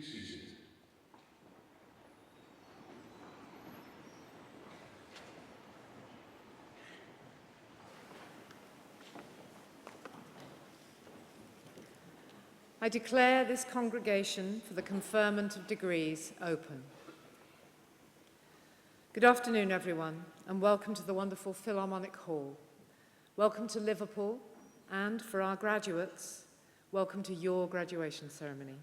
be seated. I declare this congregation for the conferment of degrees open. Good afternoon, everyone, and welcome to the wonderful Philharmonic Hall. Welcome to Liverpool, and for our graduates, welcome to your graduation ceremony.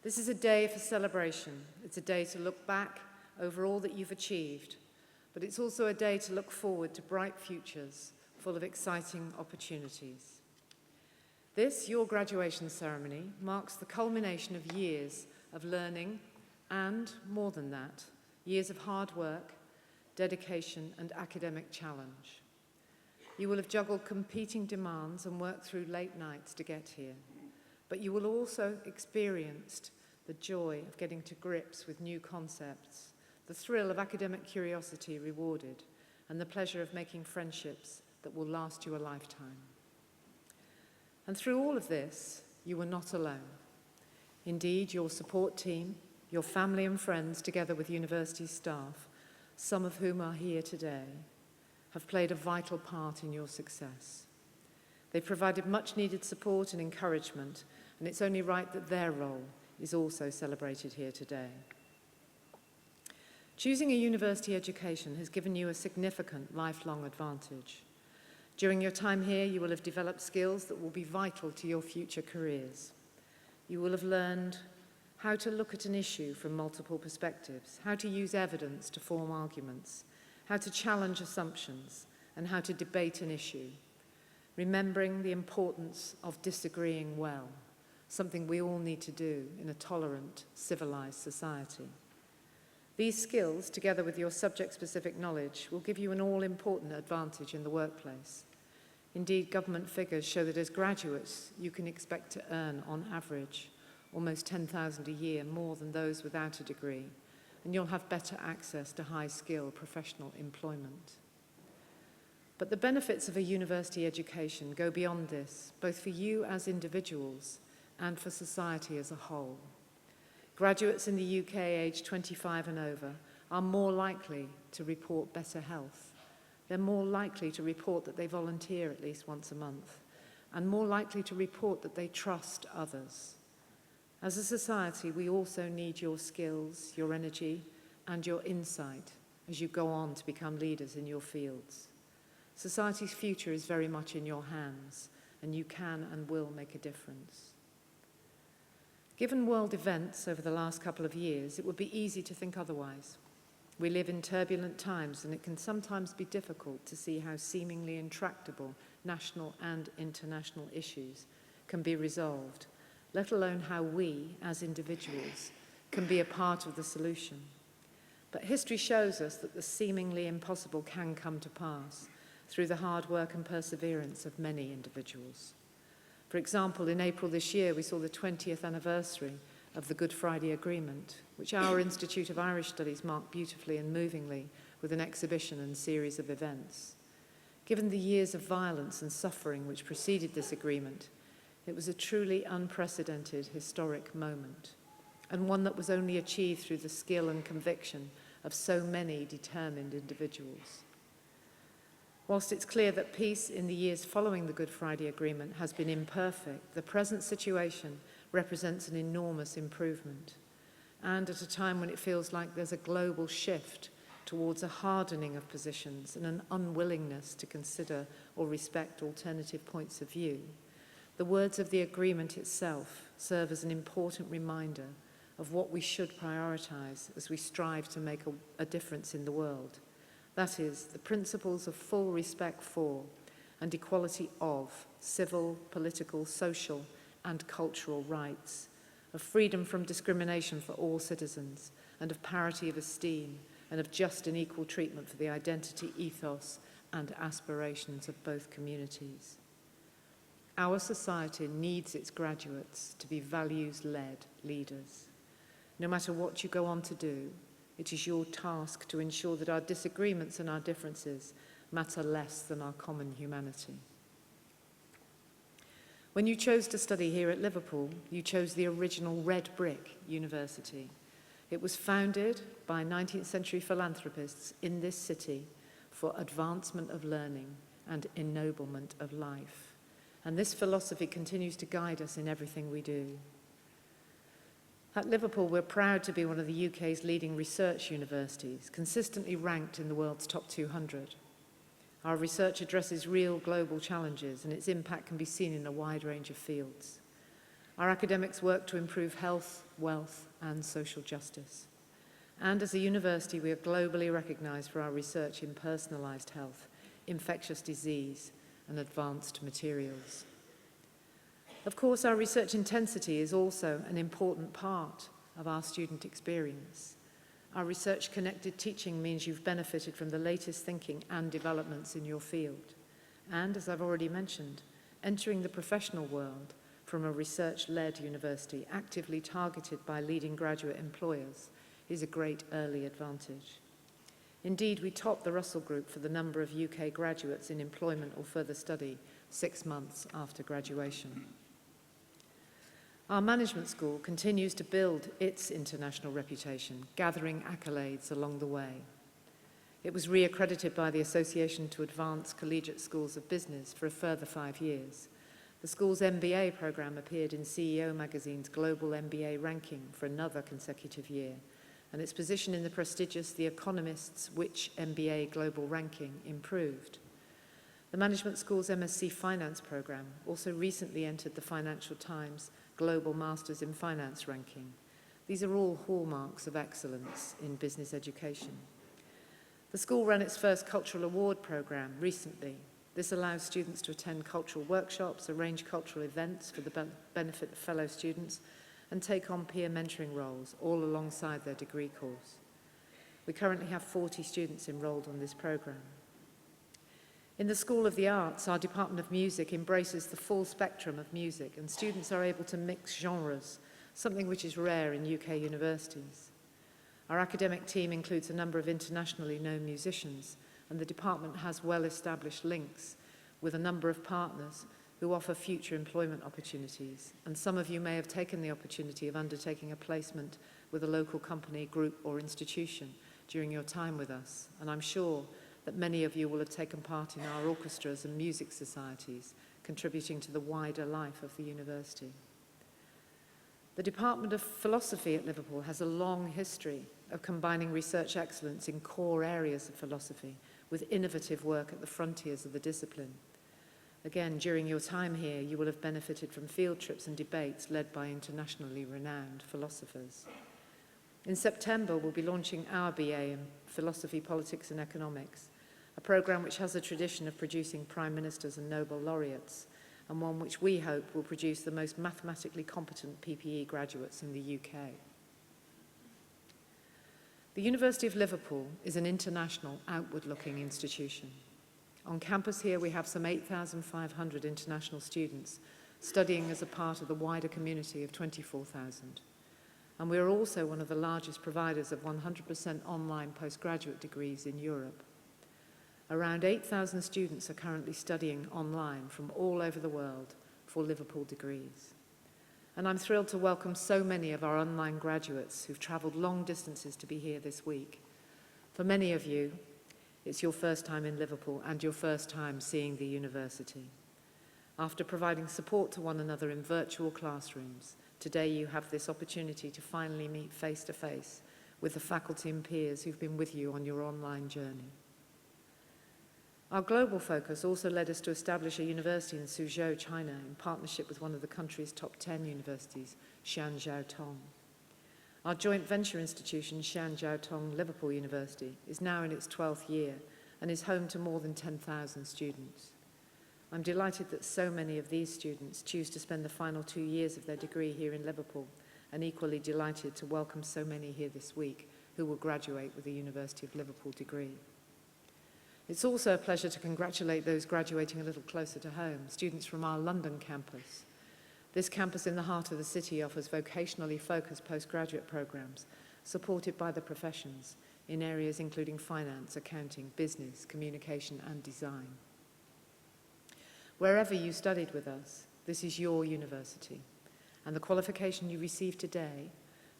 This is a day for celebration. It's a day to look back over all that you've achieved, but it's also a day to look forward to bright futures full of exciting opportunities. This, your graduation ceremony, marks the culmination of years of learning and, more than that, years of hard work, dedication, and academic challenge. You will have juggled competing demands and worked through late nights to get here, but you will also experienced the joy of getting to grips with new concepts, the thrill of academic curiosity rewarded, and the pleasure of making friendships that will last you a lifetime. And through all of this, you were not alone. Indeed, your support team, your family and friends, together with university staff, some of whom are here today, have played a vital part in your success. They've provided much-needed support and encouragement, and it's only right that their role is also celebrated here today. Choosing a university education has given you a significant lifelong advantage. During your time here, you will have developed skills that will be vital to your future careers. You will have learned how to look at an issue from multiple perspectives, how to use evidence to form arguments, how to challenge assumptions, and how to debate an issue, remembering the importance of disagreeing well, something we all need to do in a tolerant, civilized society. These skills, together with your subject-specific knowledge, will give you an all-important advantage in the workplace. Indeed, government figures show that as graduates, you can expect to earn, on average, almost $10,000 a year more than those without a degree, and you'll have better access to high-skill professional employment. But the benefits of a university education go beyond this, both for you as individuals and for society as a whole. Graduates in the UK aged 25 and over are more likely to report better health. They're more likely to report that they volunteer at least once a month, and more likely to report that they trust others. As a society, we also need your skills, your energy, and your insight as you go on to become leaders in your fields. Society's future is very much in your hands, and you can and will make a difference. Given world events over the last couple of years, it would be easy to think otherwise. We live in turbulent times, and it can sometimes be difficult to see how seemingly intractable national and international issues can be resolved, let alone how we, as individuals, can be a part of the solution. But history shows us that the seemingly impossible can come to pass through the hard work and perseverance of many individuals. For example, in April this year, we saw the 20th anniversary of the Good Friday Agreement, which our Institute of Irish Studies marked beautifully and movingly with an exhibition and series of events. Given the years of violence and suffering which preceded this agreement, it was a truly unprecedented historic moment, and one that was only achieved through the skill and conviction of so many determined individuals. Whilst it's clear that peace in the years following the Good Friday Agreement has been imperfect, the present situation represents an enormous improvement. And at a time when it feels like there's a global shift towards a hardening of positions and an unwillingness to consider or respect alternative points of view, the words of the agreement itself serve as an important reminder of what we should prioritize as we strive to make a difference in the world. That is, the principles of full respect for and equality of civil, political, social, and cultural rights, of freedom from discrimination for all citizens, and of parity of esteem, and of just and equal treatment for the identity, ethos, and aspirations of both communities. Our society needs its graduates to be values-led leaders. No matter what you go on to do, it is your task to ensure that our disagreements and our differences matter less than our common humanity. When you chose to study here at Liverpool, you chose the original red brick university. It was founded by 19th century philanthropists in this city for advancement of learning and ennoblement of life. And this philosophy continues to guide us in everything we do. At Liverpool, we're proud to be one of the UK's leading research universities, consistently ranked in the world's top 200. Our research addresses real global challenges, and its impact can be seen in a wide range of fields. Our academics work to improve health, wealth, and social justice. And as a university, we are globally recognized for our research in personalized health, infectious disease, and advanced materials. Of course, our research intensity is also an important part of our student experience. Our research-connected teaching means you've benefited from the latest thinking and developments in your field. And, as I've already mentioned, entering the professional world from a research-led university actively targeted by leading graduate employers is a great early advantage. Indeed, we top the Russell Group for the number of UK graduates in employment or further study 6 months after graduation. Our management school continues to build its international reputation, gathering accolades along the way. It was re-accredited by the Association to Advance Collegiate Schools of Business for a further 5 years. The school's MBA program appeared in CEO magazine's Global MBA ranking for another consecutive year, and its position in the prestigious The Economist's Which MBA Global ranking improved. The management school's MSc Finance program also recently entered the Financial Times Global Masters in Finance ranking. These are all hallmarks of excellence in business education. The school ran its first Cultural Award program recently. This allows students to attend cultural workshops, arrange cultural events for the benefit of fellow students, and take on peer mentoring roles, all alongside their degree course. We currently have 40 students enrolled on this program. In the School of the Arts, our Department of Music embraces the full spectrum of music, and students are able to mix genres, something which is rare in UK universities. Our academic team includes a number of internationally known musicians, and the department has well-established links with a number of partners who offer future employment opportunities. And some of you may have taken the opportunity of undertaking a placement with a local company, group, or institution during your time with us, and I'm sure that many of you will have taken part in our orchestras and music societies, contributing to the wider life of the university. The Department of Philosophy at Liverpool has a long history of combining research excellence in core areas of philosophy with innovative work at the frontiers of the discipline. Again, during your time here, you will have benefited from field trips and debates led by internationally renowned philosophers. In September, we'll be launching our BA in Philosophy, Politics and Economics, a program which has a tradition of producing prime ministers and Nobel laureates, and one which we hope will produce the most mathematically competent PPE graduates in the UK. The University of Liverpool is an international, outward-looking institution. On campus here, we have some 8,500 international students studying as a part of the wider community of 24,000. And we are also one of the largest providers of 100% online postgraduate degrees in Europe. Around 8,000 students are currently studying online from all over the world for Liverpool degrees. And I'm thrilled to welcome so many of our online graduates who've travelled long distances to be here this week. For many of you, it's your first time in Liverpool and your first time seeing the university. After providing support to one another in virtual classrooms, today you have this opportunity to finally meet face-to-face with the faculty and peers who've been with you on your online journey. Our global focus also led us to establish a university in Suzhou, China, in partnership with one of the country's top 10 universities, Shanjiao-Tong. Our joint venture institution, Shanjiao-Tong Liverpool University, is now in its 12th year and is home to more than 10,000 students. I'm delighted that so many of these students choose to spend the final 2 years of their degree here in Liverpool, and equally delighted to welcome so many here this week who will graduate with a University of Liverpool degree. It's also a pleasure to congratulate those graduating a little closer to home, students from our London campus. This campus in the heart of the city offers vocationally focused postgraduate programs supported by the professions in areas including finance, accounting, business, communication and design. Wherever you studied with us, This is your university, and the qualification you receive today,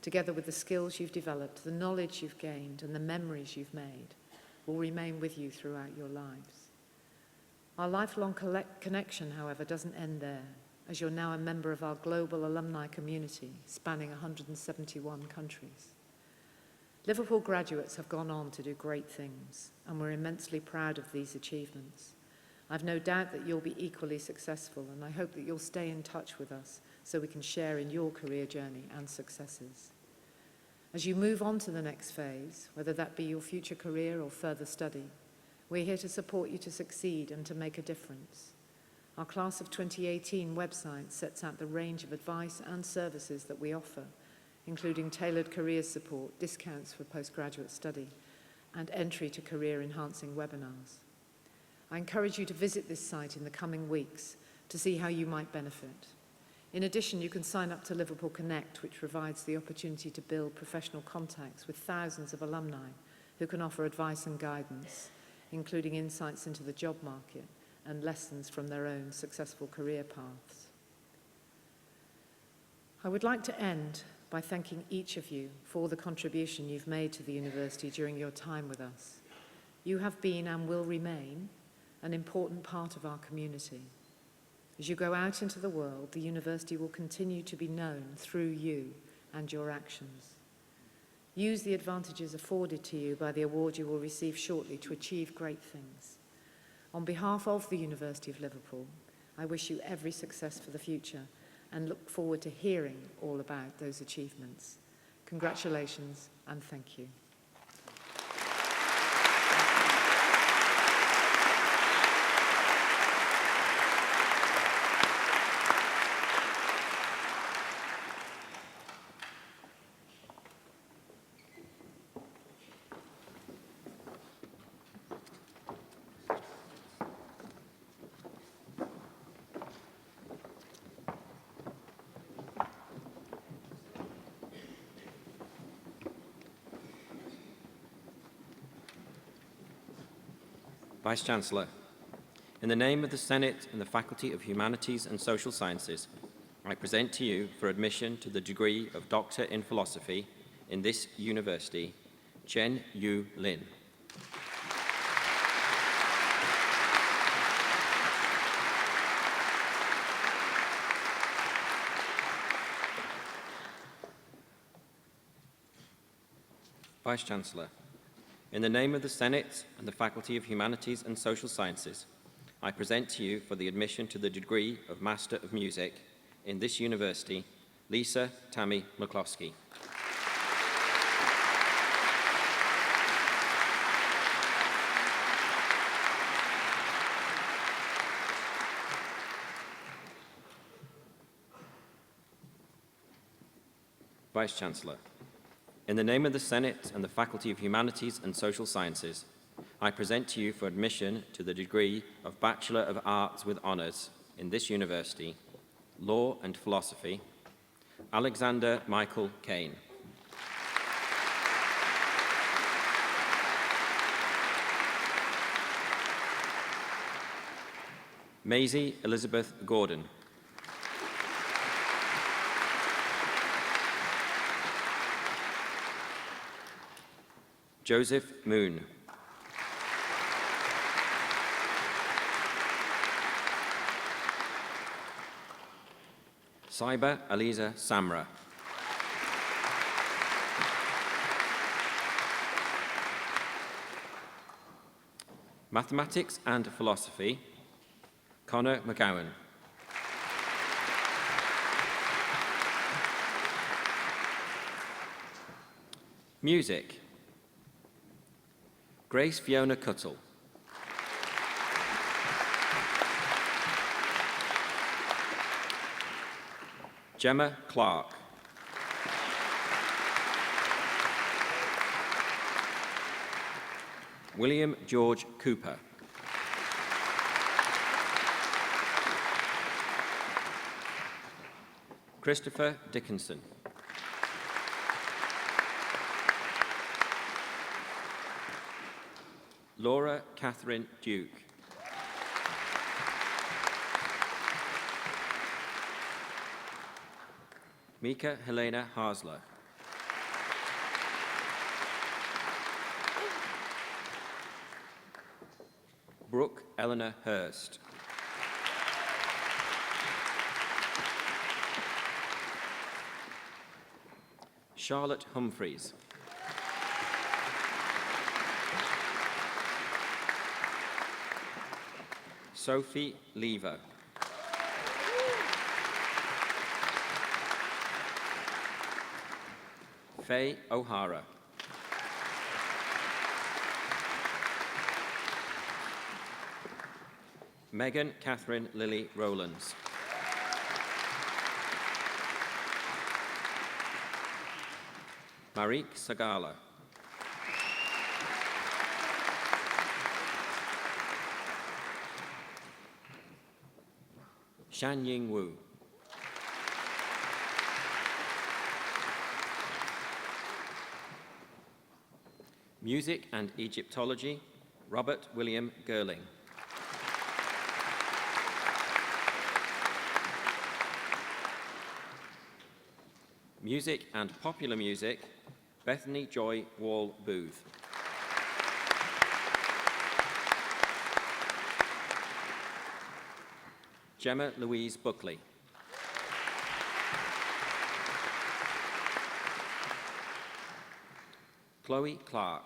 together with the skills you've developed, the knowledge you've gained, and the memories you've made, will remain with you throughout your lives. Our lifelong connection, however, doesn't end there, as you're now a member of our global alumni community, spanning 171 countries. Liverpool graduates have gone on to do great things, and we're immensely proud of these achievements. I've no doubt that you'll be equally successful, and I hope that you'll stay in touch with us so we can share in your career journey and successes. As you move on to the next phase, whether that be your future career or further study, we're here to support you to succeed and to make a difference. Our Class of 2018 website sets out the range of advice and services that we offer, including tailored career support, discounts for postgraduate study, and entry to career-enhancing webinars. I encourage you to visit this site in the coming weeks to see how you might benefit. In addition, you can sign up to Liverpool Connect, which provides the opportunity to build professional contacts with thousands of alumni who can offer advice and guidance, including insights into the job market and lessons from their own successful career paths. I would like to end by thanking each of you for the contribution you've made to the university during your time with us. You have been and will remain an important part of our community. As you go out into the world, the university will continue to be known through you and your actions. Use the advantages afforded to you by the award you will receive shortly to achieve great things. On behalf of the University of Liverpool, I wish you every success for the future and look forward to hearing all about those achievements. Congratulations and thank you. Vice-Chancellor, in the name of the Senate and the Faculty of Humanities and Social Sciences, I present to you for admission to the degree of Doctor in Philosophy in this university, Chen Yu Lin. Vice-Chancellor, in the name of the Senate and the Faculty of Humanities and Social Sciences, I present to you for the admission to the degree of Master of Music in this university, Lisa Tammy McCloskey. Vice-Chancellor, in the name of the Senate and the Faculty of Humanities and Social Sciences, I present to you for admission to the degree of Bachelor of Arts with Honours in this university, Law and Philosophy, Alexander Michael Kane. Maisie Elizabeth Gordon. Joseph Moon. Saiba Aliza Samra. Mathematics and Philosophy, Connor McGowan. Music, Grace Fiona Cuttle. Gemma Clark. William George Cooper. Christopher Dickinson. Laura Catherine Duke. Mika Helena Harsler. Brooke Eleanor Hurst. Charlotte Humphreys. Sophie Lever. Faye O'Hara. Megan Catherine Lily Rowlands. Marique Sagala. Shan Ying Wu. Music and Egyptology, Robert William Gerling. Music and Popular Music, Bethany Joy Wall Booth. Gemma Louise Buckley. Chloe Clark.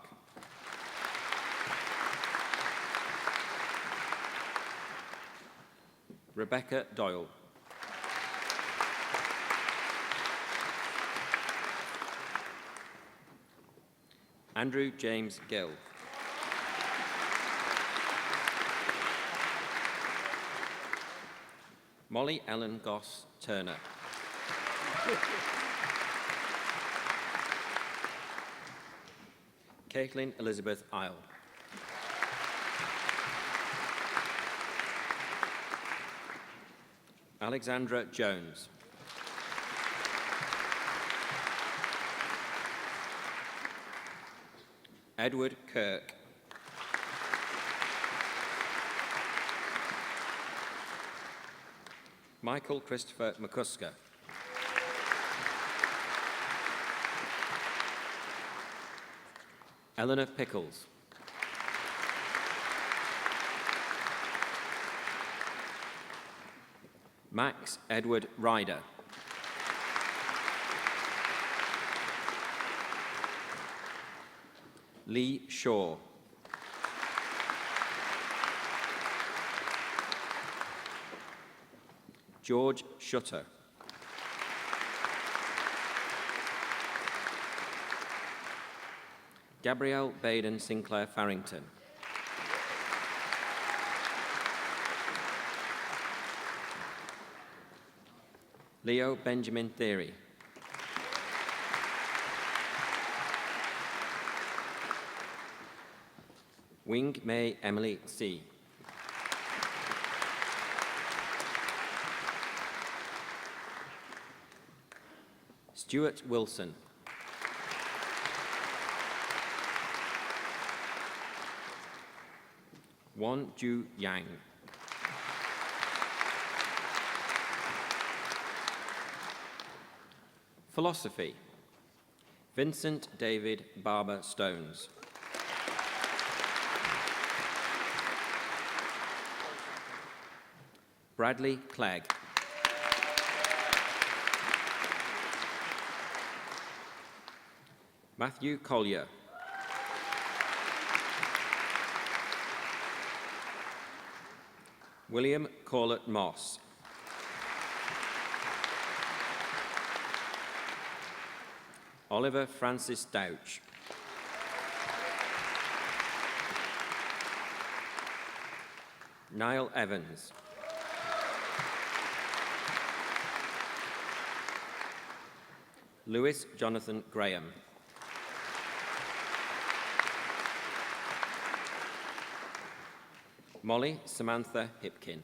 Rebecca Doyle. Andrew James Gill. Molly Ellen Goss Turner. Caitlin Elizabeth Isle. Alexandra Jones. Edward Kirk. Michael Christopher McCusker. Eleanor Pickles. Max Edward Ryder. Lee Shaw. George Shutter. Gabrielle Baden Sinclair Farrington. Leo Benjamin Theory. Wing May Emily C. Stuart Wilson. Won Ju Yang. Philosophy. Vincent David Barber Stones. Bradley Clegg. Matthew Collier. William Corlett Moss. Oliver Francis Douch. Niall Evans. Lewis Jonathan Graham. Molly Samantha Hipkin.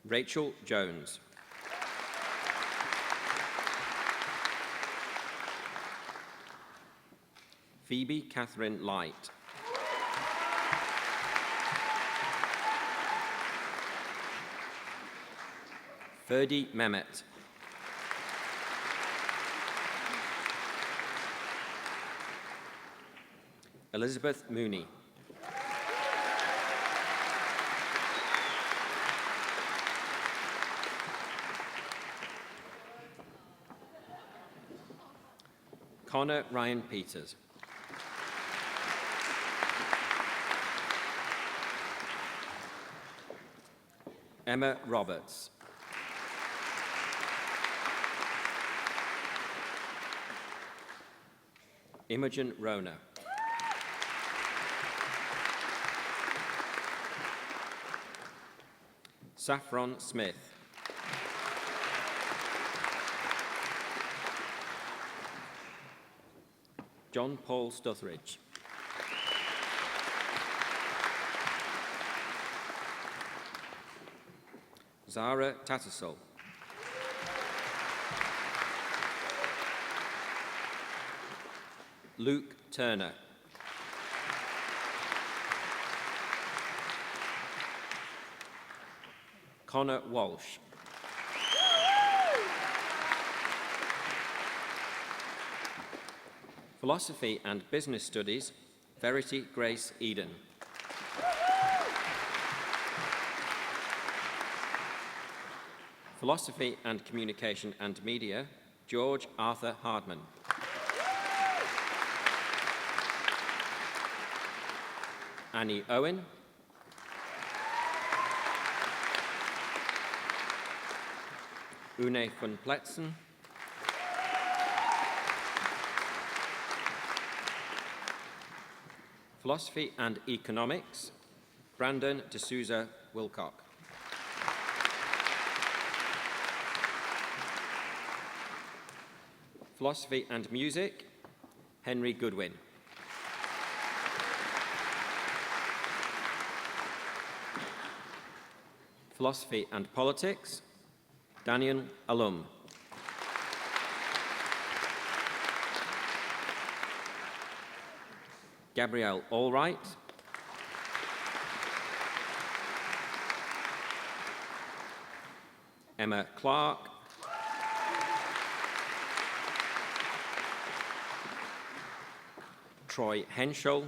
Rachel Jones. Phoebe Catherine Light. Ferdi Mehmet. Elizabeth Mooney. Connor Ryan Peters. Emma Roberts. Imogen Rona. Saffron Smith. John Paul Stuthridge. Zara Tattersall. Luke Turner. Connor Walsh. Philosophy and Business Studies, Verity Grace Eden. Philosophy and Communication and Media, George Arthur Hardman. Annie Owen. Une van Pletsen. Philosophy and Economics, Brandon D'Souza Wilcock. Philosophy and Music, Henry Goodwin. Philosophy and Politics, Daniel Alum. Gabrielle Allwright. Emma Clark. Troy Henschel.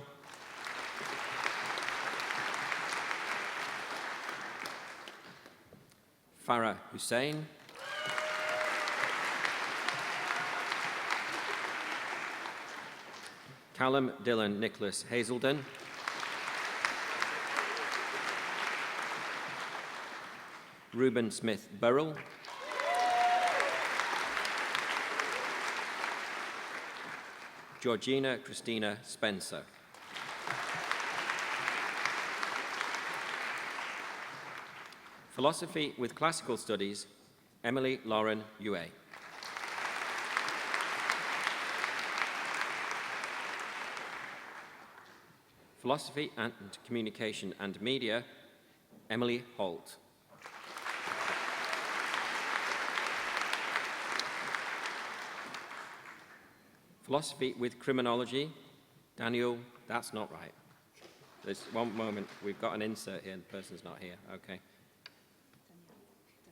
Farah Hussein. Callum Dillon Nicholas Hazelden. Reuben Smith Burrell. Georgina Christina Spencer. Philosophy with Classical Studies, Emily Lauren Yue. Philosophy and Communication and Media, Emily Holt. Philosophy with Criminology, Daniel, that's not right. There's one moment, we've got an insert here and the person's not here, okay.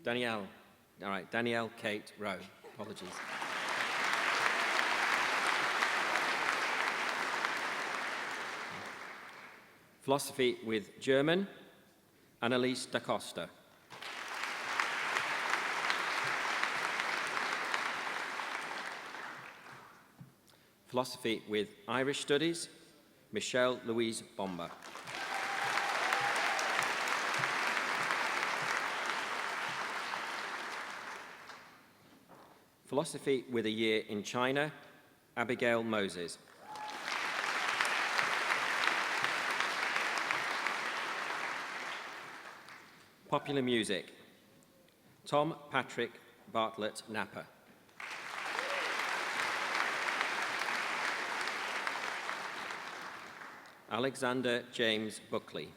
Danielle, all right, Danielle Kate Rowe, apologies. Philosophy with German, Annalise da Costa. Philosophy with Irish Studies, Michelle Louise Bomber. Philosophy with a year in China, Abigail Moses. Popular music, Tom Patrick Bartlett Napper. Alexander James Buckley.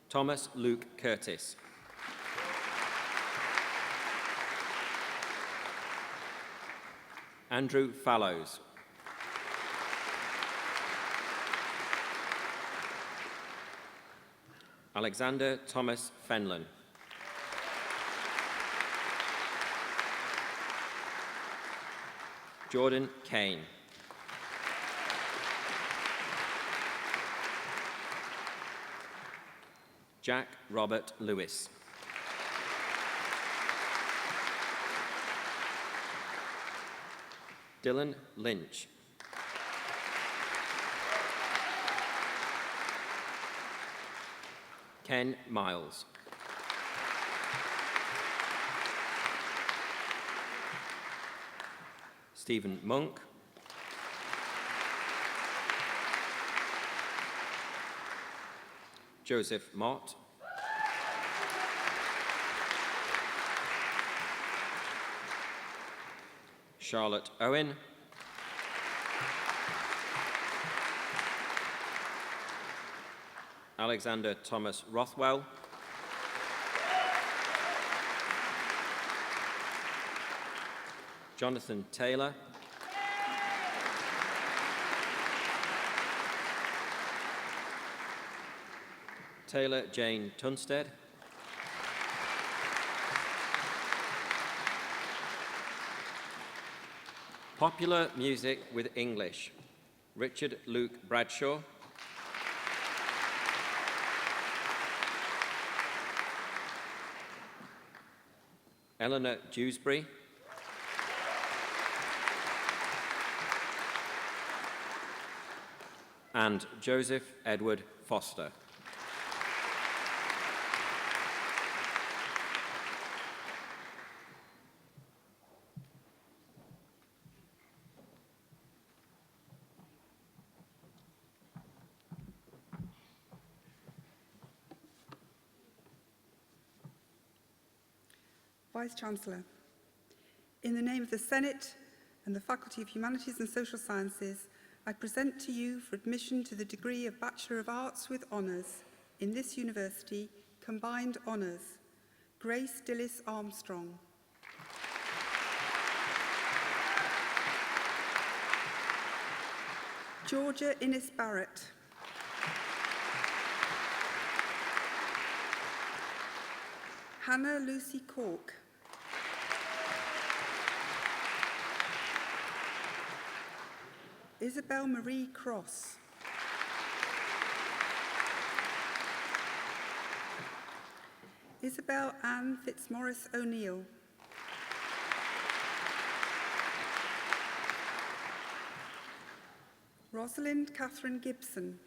Thomas Luke Curtis. Andrew Fallows. Alexander Thomas Fenlon. Jordan Kane. Jack Robert Lewis. Dylan Lynch. Ken Miles. Stephen Monk. Joseph Mott. Charlotte Owen. Alexander Thomas Rothwell. Jonathan Taylor. Taylor Jane Tunstead. Popular music with English. Richard Luke Bradshaw. Eleanor Dewsbury. And Joseph Edward Foster. Vice-Chancellor, in the name of the Senate and the Faculty of Humanities and Social Sciences, I present to you for admission to the degree of Bachelor of Arts with Honours in this university, combined honours, Grace Dillis Armstrong. Georgia Innes Barrett. Hannah Lucy Cork. Isabel Marie Cross. Isabel Ann Fitzmaurice O'Neill. Rosalind Catherine Gibson.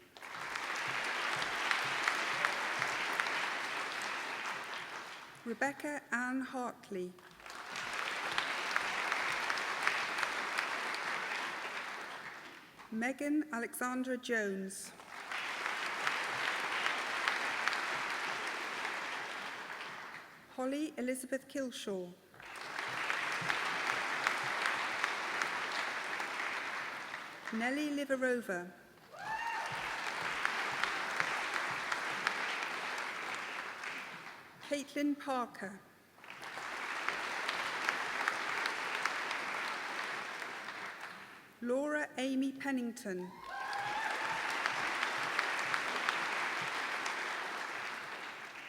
Rebecca Ann Hartley. Megan Alexandra Jones. Holly Elizabeth Kilshaw. Nellie Liverova. Caitlin Parker. Laura Amy Pennington.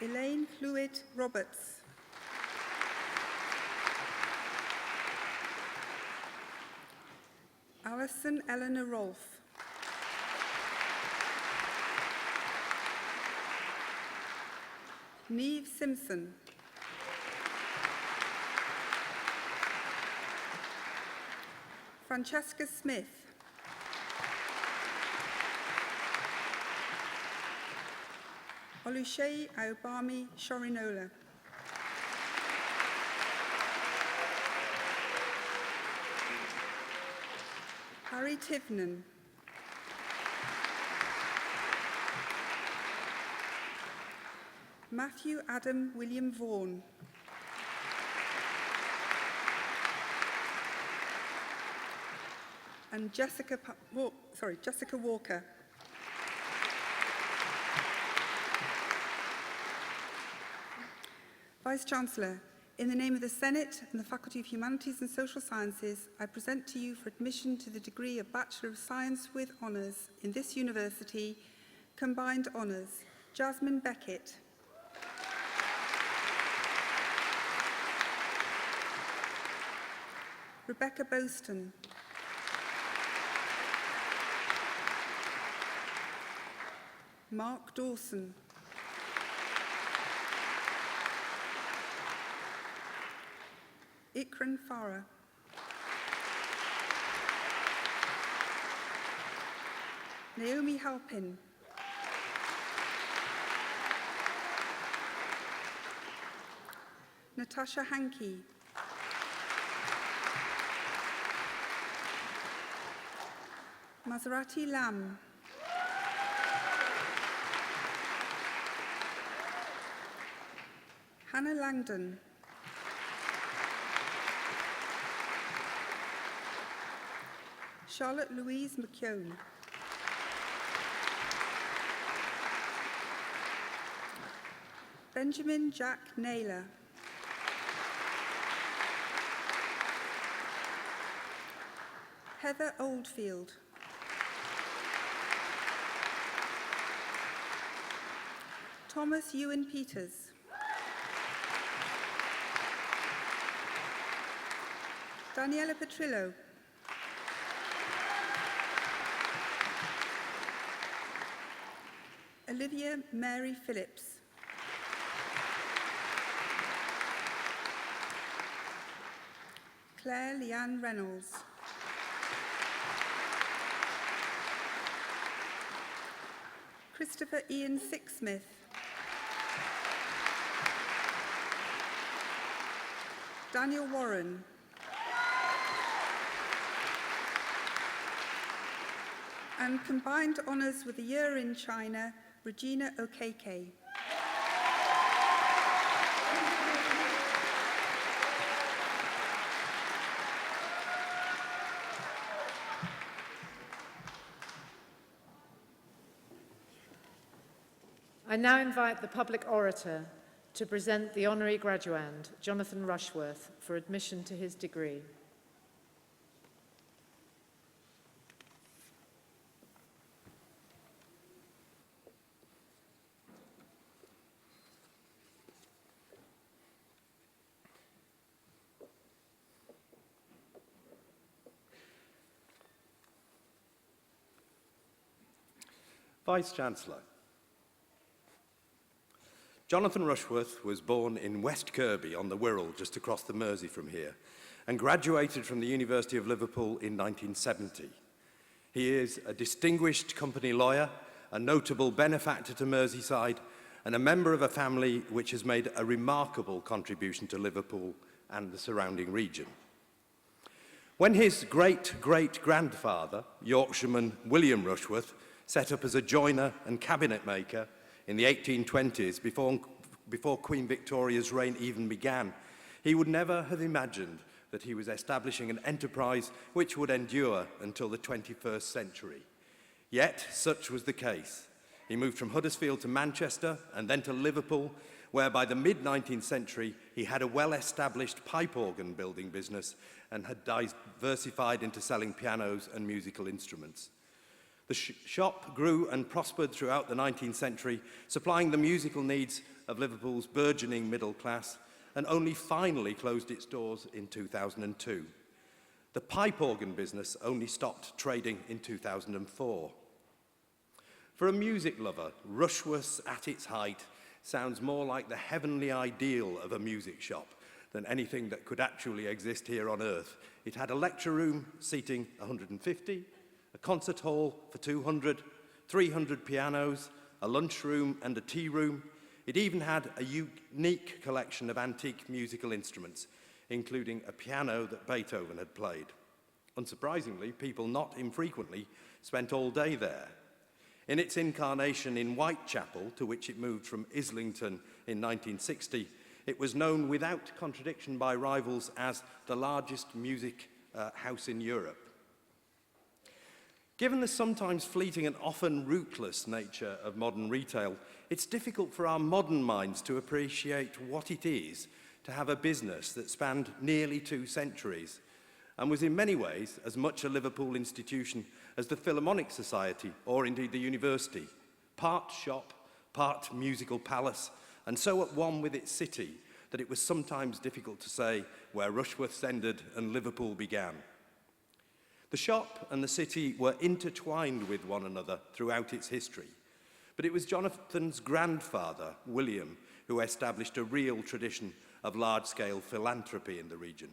Elaine Fluid Roberts. Alison Eleanor Rolfe. Neve Simpson. Francesca Smith. Oluseyi Aobami Shorinola. Harry Tivnan. Matthew Adam William Vaughan. And Jessica Walker. Vice-Chancellor, in the name of the Senate and the Faculty of Humanities and Social Sciences, I present to you for admission to the degree of Bachelor of Science with Honours in this university, combined honours, Jasmine Beckett. Rebecca Boston. Mark Dawson. Ikran Farah. Naomi Halpin. Natasha Hankey. Maserati Lam. Hannah Langdon. Charlotte Louise McKeown. Benjamin Jack Naylor. Heather Oldfield. Thomas Ewan Peters. Daniela Petrillo. Olivia Mary Phillips. Claire Leanne Reynolds. Christopher Ian Sixsmith. Daniel Warren. And combined honours with a year in China, Regina Okeke. I now invite the public orator to present the honorary graduand, Jonathan Rushworth, for admission to his degree. Vice-Chancellor. Jonathan Rushworth was born in West Kirby on the Wirral, just across the Mersey from here, and graduated from the University of Liverpool in 1970. He is a distinguished company lawyer, a notable benefactor to Merseyside, and a member of a family which has made a remarkable contribution to Liverpool and the surrounding region. When his great-great-grandfather, Yorkshireman William Rushworth, set up as a joiner and cabinet maker in the 1820s, before Queen Victoria's reign even began, he would never have imagined that he was establishing an enterprise which would endure until the 21st century. Yet, such was the case. He moved from Huddersfield to Manchester and then to Liverpool, where by the mid-19th century he had a well-established pipe organ building business and had diversified into selling pianos and musical instruments. The shop grew and prospered throughout the 19th century, supplying the musical needs of Liverpool's burgeoning middle class, and only finally closed its doors in 2002. The pipe organ business only stopped trading in 2004. For a music lover, Rushworth's At Its Height sounds more like the heavenly ideal of a music shop than anything that could actually exist here on earth. It had a lecture room seating 150, a concert hall for 200, 300 pianos, a lunchroom and a tea room. It even had a unique collection of antique musical instruments, including a piano that Beethoven had played. Unsurprisingly, people not infrequently spent all day there. In its incarnation in Whitechapel, to which it moved from Islington in 1960, it was known without contradiction by rivals as the largest music house in Europe. Given the sometimes fleeting and often rootless nature of modern retail, it's difficult for our modern minds to appreciate what it is to have a business that spanned nearly 2 centuries and was in many ways as much a Liverpool institution as the Philharmonic Society or indeed the university. Part shop, part musical palace, and so at one with its city that it was sometimes difficult to say where Rushworth's ended and Liverpool began. The shop and the city were intertwined with one another throughout its history, but it was Jonathan's grandfather, William, who established a real tradition of large-scale philanthropy in the region.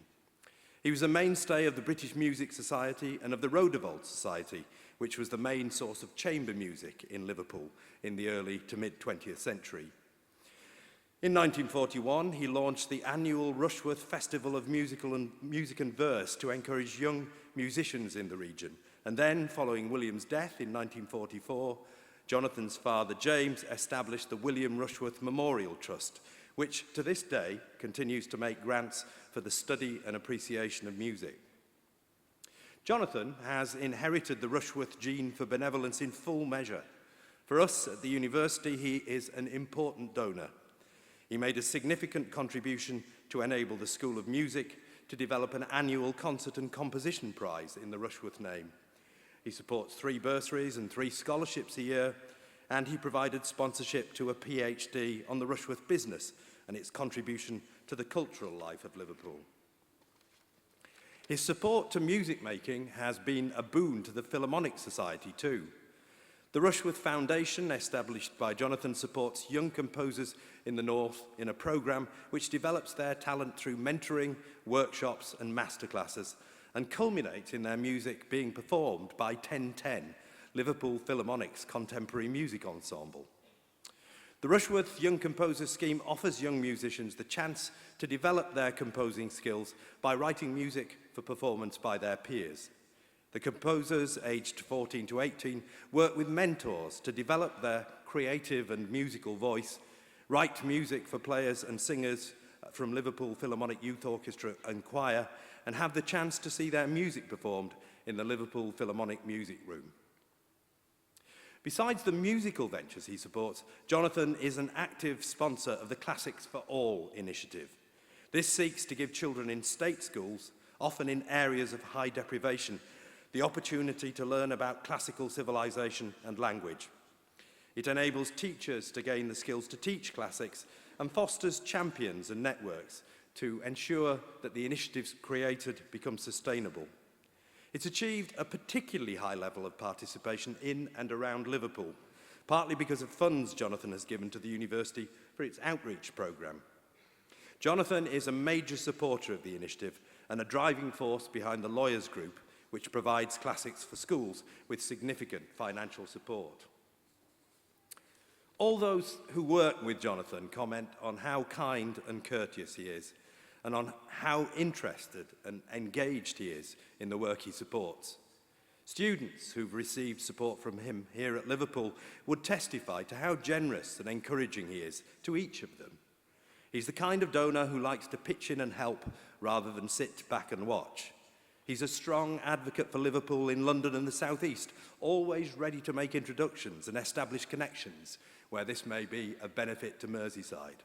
He was a mainstay of the British Music Society and of the Rodewold Society, which was the main source of chamber music in Liverpool in the early to mid-20th century. In 1941, he launched the annual Rushworth Festival of Music and Verse to encourage young musicians in the region. And then, following William's death in 1944, Jonathan's father, James, established the William Rushworth Memorial Trust, which to this day continues to make grants for the study and appreciation of music. Jonathan has inherited the Rushworth gene for benevolence in full measure. For us at the university, he is an important donor. He made a significant contribution to enable the School of Music to develop an annual concert and composition prize in the Rushworth name. He supports 3 bursaries and 3 scholarships a year, and he provided sponsorship to a PhD on the Rushworth business and its contribution to the cultural life of Liverpool. His support to music making has been a boon to the Philharmonic Society too. The Rushworth Foundation, established by Jonathan, supports young composers in the North in a programme which develops their talent through mentoring, workshops and masterclasses, and culminates in their music being performed by 1010, Liverpool Philharmonic's contemporary music ensemble. The Rushworth Young Composers Scheme offers young musicians the chance to develop their composing skills by writing music for performance by their peers. The composers, aged 14 to 18, work with mentors to develop their creative and musical voice, write music for players and singers from Liverpool Philharmonic Youth Orchestra and Choir, and have the chance to see their music performed in the Liverpool Philharmonic Music Room. Besides the musical ventures he supports, Jonathan is an active sponsor of the Classics for All initiative. This seeks to give children in state schools, often in areas of high deprivation, the opportunity to learn about classical civilization and language. It enables teachers to gain the skills to teach classics and fosters champions and networks to ensure that the initiatives created become sustainable. It's achieved a particularly high level of participation in and around Liverpool, partly because of funds Jonathan has given to the university for its outreach programme. Jonathan is a major supporter of the initiative and a driving force behind the Lawyers Group, which provides classics for schools with significant financial support. All those who work with Jonathan comment on how kind and courteous he is, and on how interested and engaged he is in the work he supports. Students who've received support from him here at Liverpool would testify to how generous and encouraging he is to each of them. He's the kind of donor who likes to pitch in and help rather than sit back and watch. He's a strong advocate for Liverpool in London and the South East, always ready to make introductions and establish connections where this may be a benefit to Merseyside.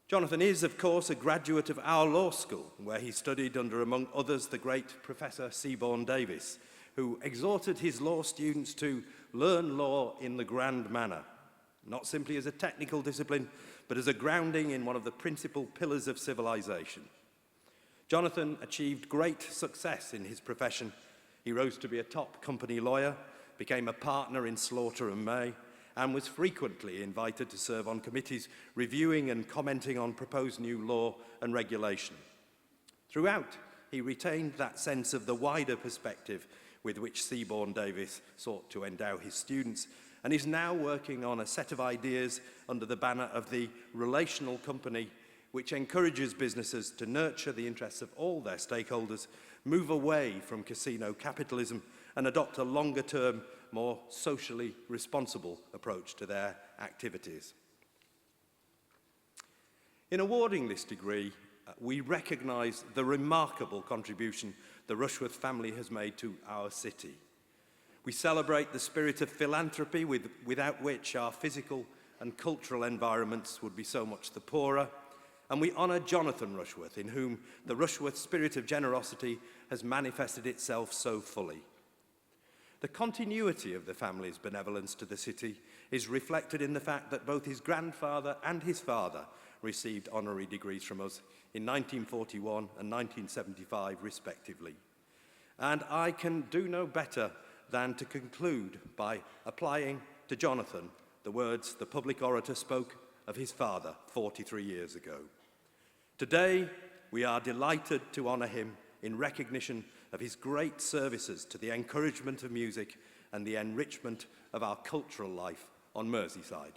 Jonathan is, of course, a graduate of our law school, where he studied under, among others, the great Professor Seaborn Davis, who exhorted his law students to learn law in the grand manner, not simply as a technical discipline, but as a grounding in one of the principal pillars of civilization. Jonathan achieved great success in his profession. He rose to be a top company lawyer, became a partner in Slaughter and May, and was frequently invited to serve on committees reviewing and commenting on proposed new law and regulation. Throughout, he retained that sense of the wider perspective with which Seaborn Davis sought to endow his students, and is now working on a set of ideas under the banner of the Relational Company, which encourages businesses to nurture the interests of all their stakeholders, move away from casino capitalism, and adopt a longer-term, more socially responsible approach to their activities. In awarding this degree, we recognise the remarkable contribution the Rushworth family has made to our city. We celebrate the spirit of philanthropy without which our physical and cultural environments would be so much the poorer, and we honour Jonathan Rushworth, in whom the Rushworth spirit of generosity has manifested itself so fully. The continuity of the family's benevolence to the city is reflected in the fact that both his grandfather and his father received honorary degrees from us in 1941 and 1975 respectively. And I can do no better than to conclude by applying to Jonathan the words the public orator spoke of his father 43 years ago. Today, we are delighted to honour him in recognition of his great services to the encouragement of music and the enrichment of our cultural life on Merseyside.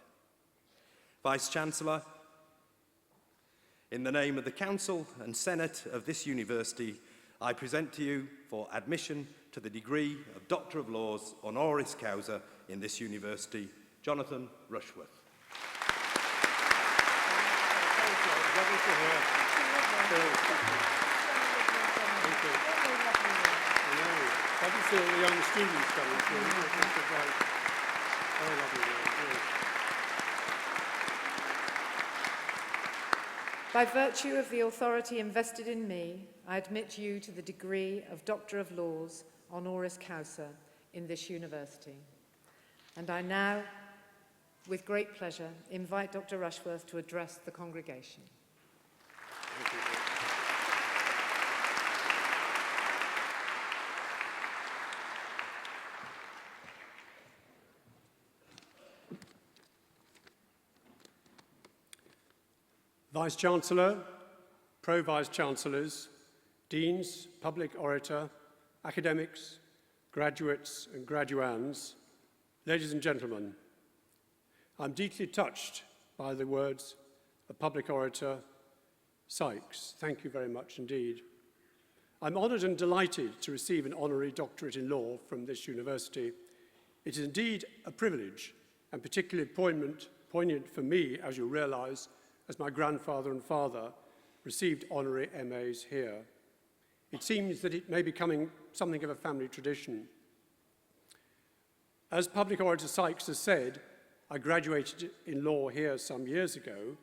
Vice-Chancellor, in the name of the Council and Senate of this university, I present to you for admission to the degree of Doctor of Laws honoris causa in this university, Jonathan Rushworth. I can see all the young students coming through. Very lovely. By virtue of the authority invested in me, I admit you to the degree of Doctor of Laws honoris causa in this university. And I now, with great pleasure, invite Dr. Rushworth to address the congregation. Thank you. Vice-Chancellor, Pro-Vice-Chancellors, Deans, Public Orator, academics, graduates and graduands, ladies and gentlemen, I'm deeply touched by the words of Public Orator Sykes. Thank you very much indeed. I'm honoured and delighted to receive an honorary doctorate in law from this university. It is indeed a privilege and particularly poignant for me, as you'll realise, as my grandfather and father received honorary MAs here. It seems that it may be becoming something of a family tradition. As Public Orator Sykes has said, I graduated in law here some years ago.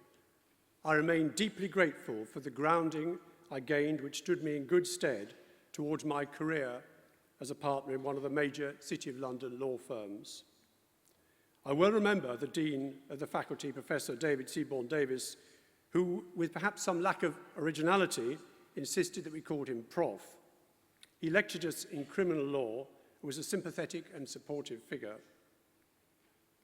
I remain deeply grateful for the grounding I gained, which stood me in good stead towards my career as a partner in one of the major City of London law firms. I well remember the Dean of the Faculty, Professor David Seaborn Davis, who, with perhaps some lack of originality, insisted that we called him Prof. He lectured us in criminal law and was a sympathetic and supportive figure.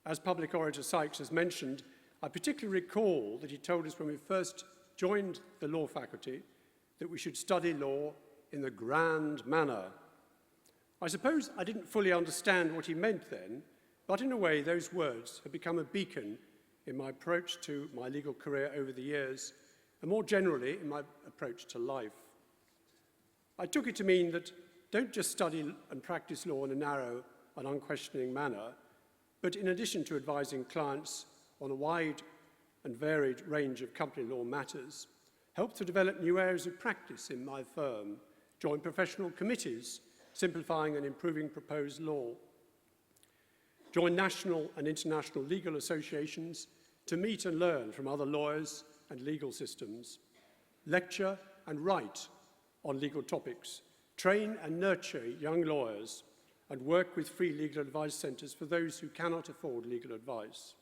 As Public Orator Sykes has mentioned, I particularly recall that he told us when we first joined the law faculty that we should study law in the grand manner. I suppose I didn't fully understand what he meant then, but in a way those words have become a beacon in my approach to my legal career over the years, and more generally in my approach to life. I took it to mean that don't just study and practice law in a narrow and unquestioning manner, but in addition to advising clients on a wide and varied range of company law matters, help to develop new areas of practice in my firm, join professional committees, simplifying and improving proposed law, join national and international legal associations to meet and learn from other lawyers and legal systems, lecture and write on legal topics, train and nurture young lawyers, and work with free legal advice centres for those who cannot afford legal advice.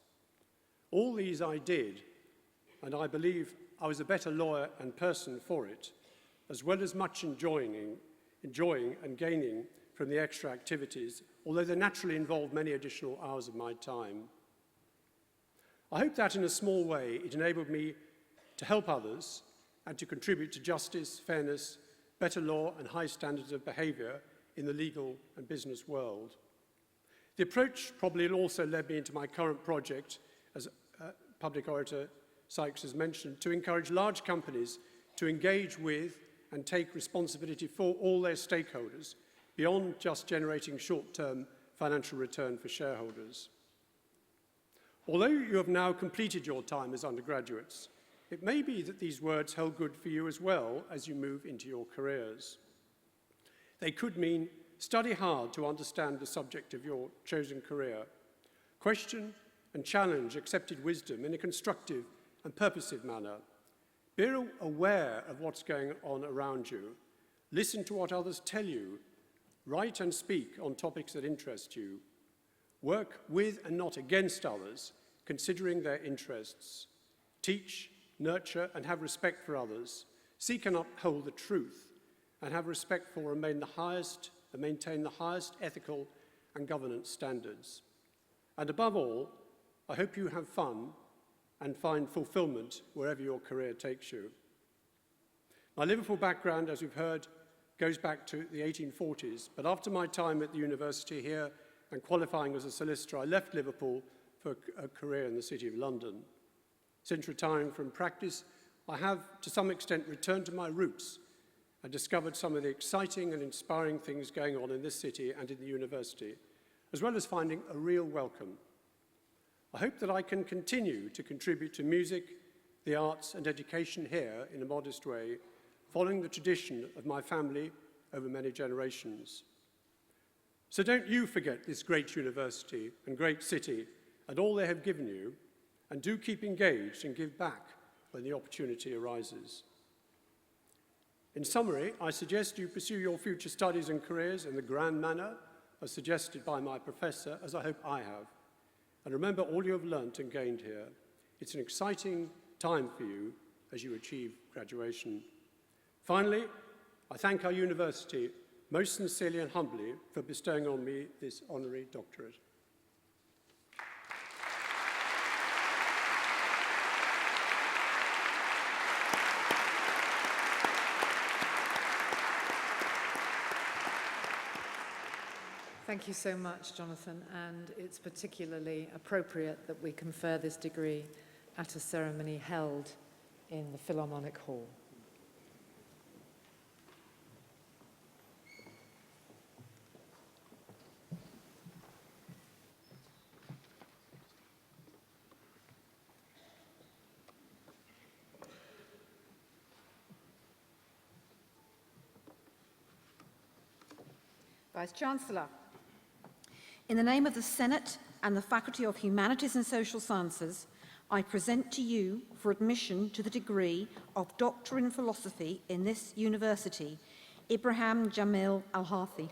All these I did, and I believe I was a better lawyer and person for it, as well as much enjoying and gaining from the extra activities, although they naturally involved many additional hours of my time. I hope that in a small way it enabled me to help others and to contribute to justice, fairness, better law and high standards of behaviour in the legal and business world. The approach probably also led me into my current project, as Public Orator Sykes has mentioned, to encourage large companies to engage with and take responsibility for all their stakeholders, beyond just generating short-term financial return for shareholders. Although you have now completed your time as undergraduates, it may be that these words hold good for you as well as you move into your careers. They could mean study hard to understand the subject of your chosen career, question and challenge accepted wisdom in a constructive and purposive manner, be aware of what's going on around you, listen to what others tell you, Write and speak on topics that interest you. Work with and not against others, considering their interests. Teach, nurture, and have respect for others. Seek and uphold the truth, and have respect for and maintain the highest ethical and governance standards. And above all, I hope you have fun and find fulfillment wherever your career takes you. My Liverpool background, as we've heard, goes back to the 1840s, but after my time at the university here and qualifying as a solicitor, I left Liverpool for a career in the City of London. Since retiring from practice, I have, to some extent, returned to my roots and discovered some of the exciting and inspiring things going on in this city and in the university, as well as finding a real welcome. I hope that I can continue to contribute to music, the arts, and education here in a modest way, following the tradition of my family over many generations. So don't you forget this great university and great city and all they have given you, and do keep engaged and give back when the opportunity arises. In summary, I suggest you pursue your future studies and careers in the grand manner as suggested by my professor, as I hope I have. And remember all you have learnt and gained here. It's an exciting time for you as you achieve graduation. Finally, I thank our university most sincerely and humbly for bestowing on me this honorary doctorate. Thank you so much, Jonathan, and it's particularly appropriate that we confer this degree at a ceremony held in the Philharmonic Hall. Vice-Chancellor, in the name of the Senate and the Faculty of Humanities and Social Sciences, I present to you for admission to the degree of Doctor in Philosophy in this university, Ibrahim Jamil Al-Hathi.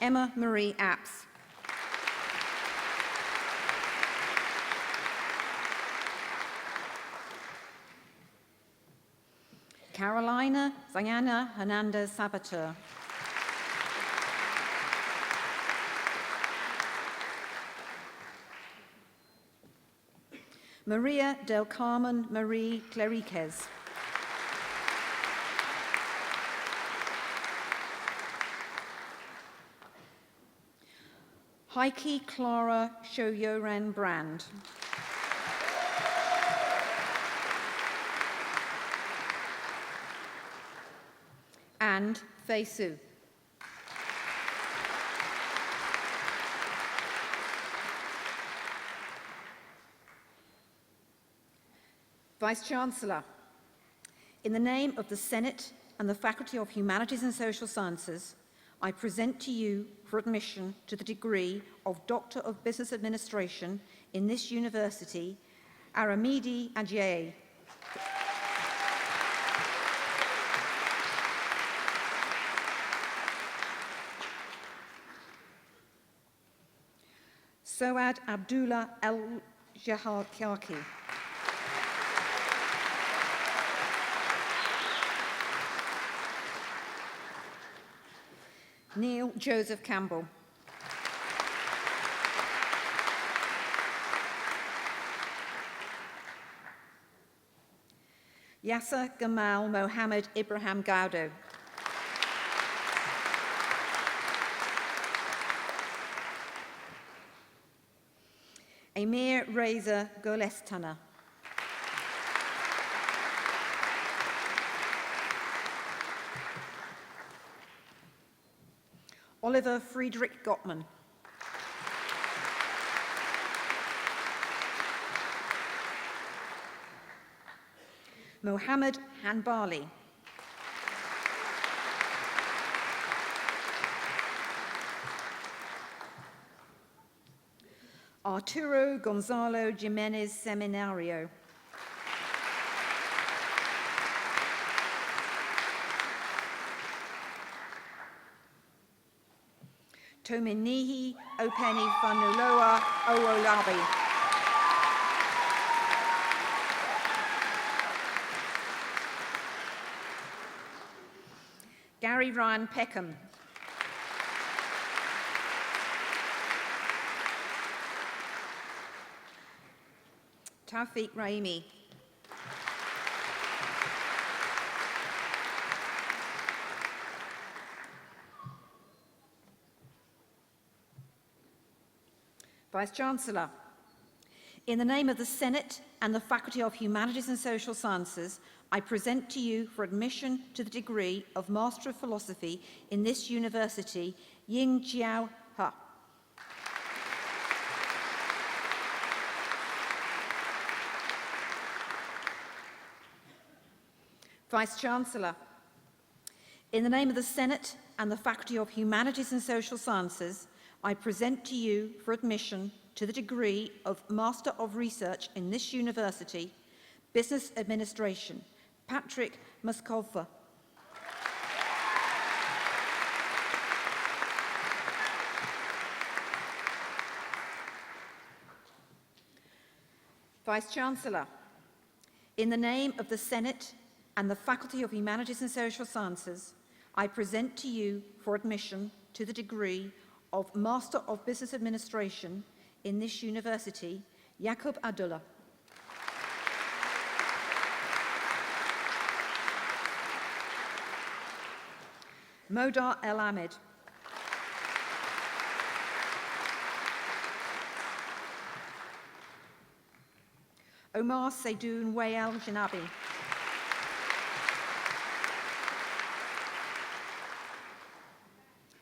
Emma Marie Apps. Carolina Zayana Hernandez Sabater. Maria del Carmen Marie Cleriquez. Heike Clara Shoyoren Brand. And Fei Su. Vice-Chancellor, in the name of the Senate and the Faculty of Humanities and Social Sciences, I present to you for admission to the degree of Doctor of Business Administration in this university, Aramidi Ajayi. Soad Abdullah El-Jaharkiaki. Neil Joseph Campbell. Yasser Gamal Mohammed Ibrahim Gaudo. Emir Reza Golestana. Oliver Friedrich Gottman. Mohammed Hanbali. Arturo Gonzalo Jimenez Seminario. Tominihi Openi Fanuloa Owolabi. Gary Ryan Peckham. Tawfiq Raimi. Vice-Chancellor, in the name of the Senate and the Faculty of Humanities and Social Sciences, I present to you for admission to the degree of Master of Philosophy in this university, Ying Jiao Ha. Vice-Chancellor, in the name of the Senate and the Faculty of Humanities and Social Sciences, I present to you for admission to the degree of Master of Research in this university, Business Administration, Patrick Muskolfa. Vice-Chancellor, in the name of the Senate and the Faculty of Humanities and Social Sciences, I present to you for admission to the degree of Master of Business Administration in this university, Yaqub Abdullah. Modar El Ahmed. Omar Seydoun Wayal Janabi.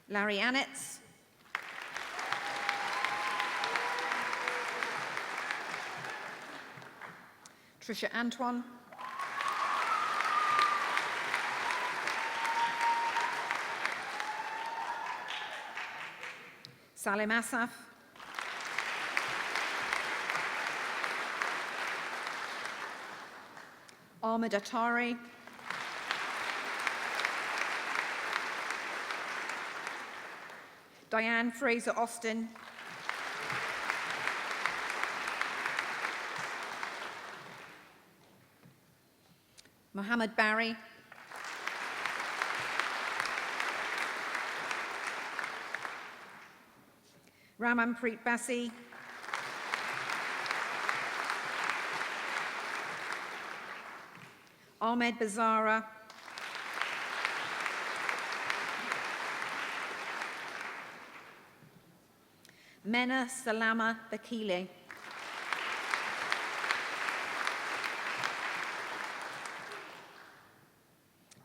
Larry Annetts. Tricia Antoine. Salim Asaf. Ahmed Atari. Diane Fraser-Austin. Mohammed Barry. Ramanpreet Bassi. Ahmed Bazara. Mena Salama Bakile.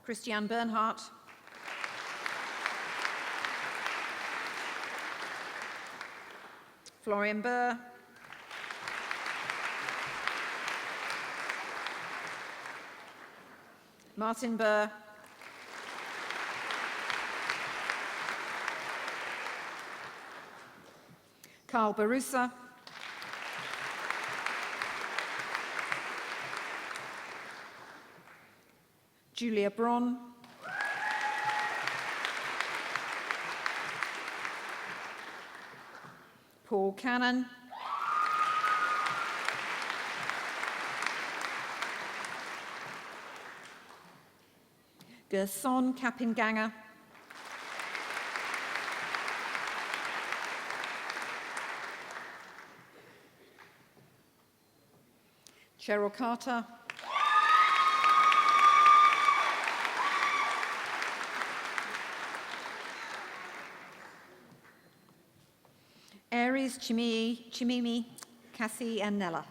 Christian Bernhardt. Florian Burr. Martin Burr. Carl Barusa. Julia Braun. Paul Cannon. Gerson Kapinganger. Cheryl Carter. Aries Chimimi, Cassie and Nella.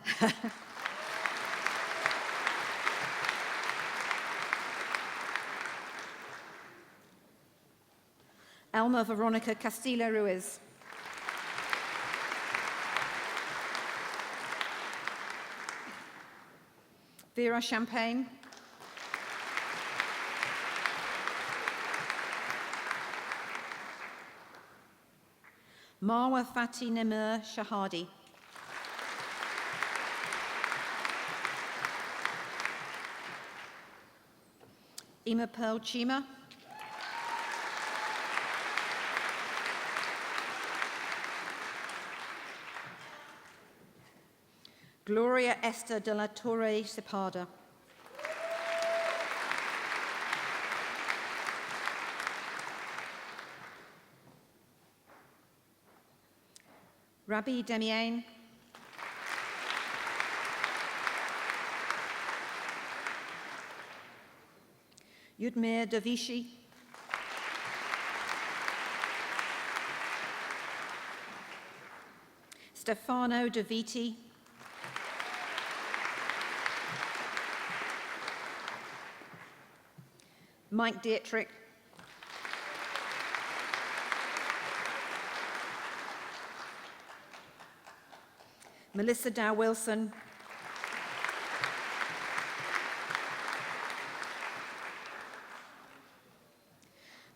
Elma Veronica Castillo Ruiz. Vera Champagne. Marwa Fatih Nemur Shahadi. Ima Pearl Chima. Gloria Esther de la Torre Cepada. Rabbi Demian. Yudmir Davishi. Stefano Daviti. Mike Dietrich. Melissa Dow Wilson.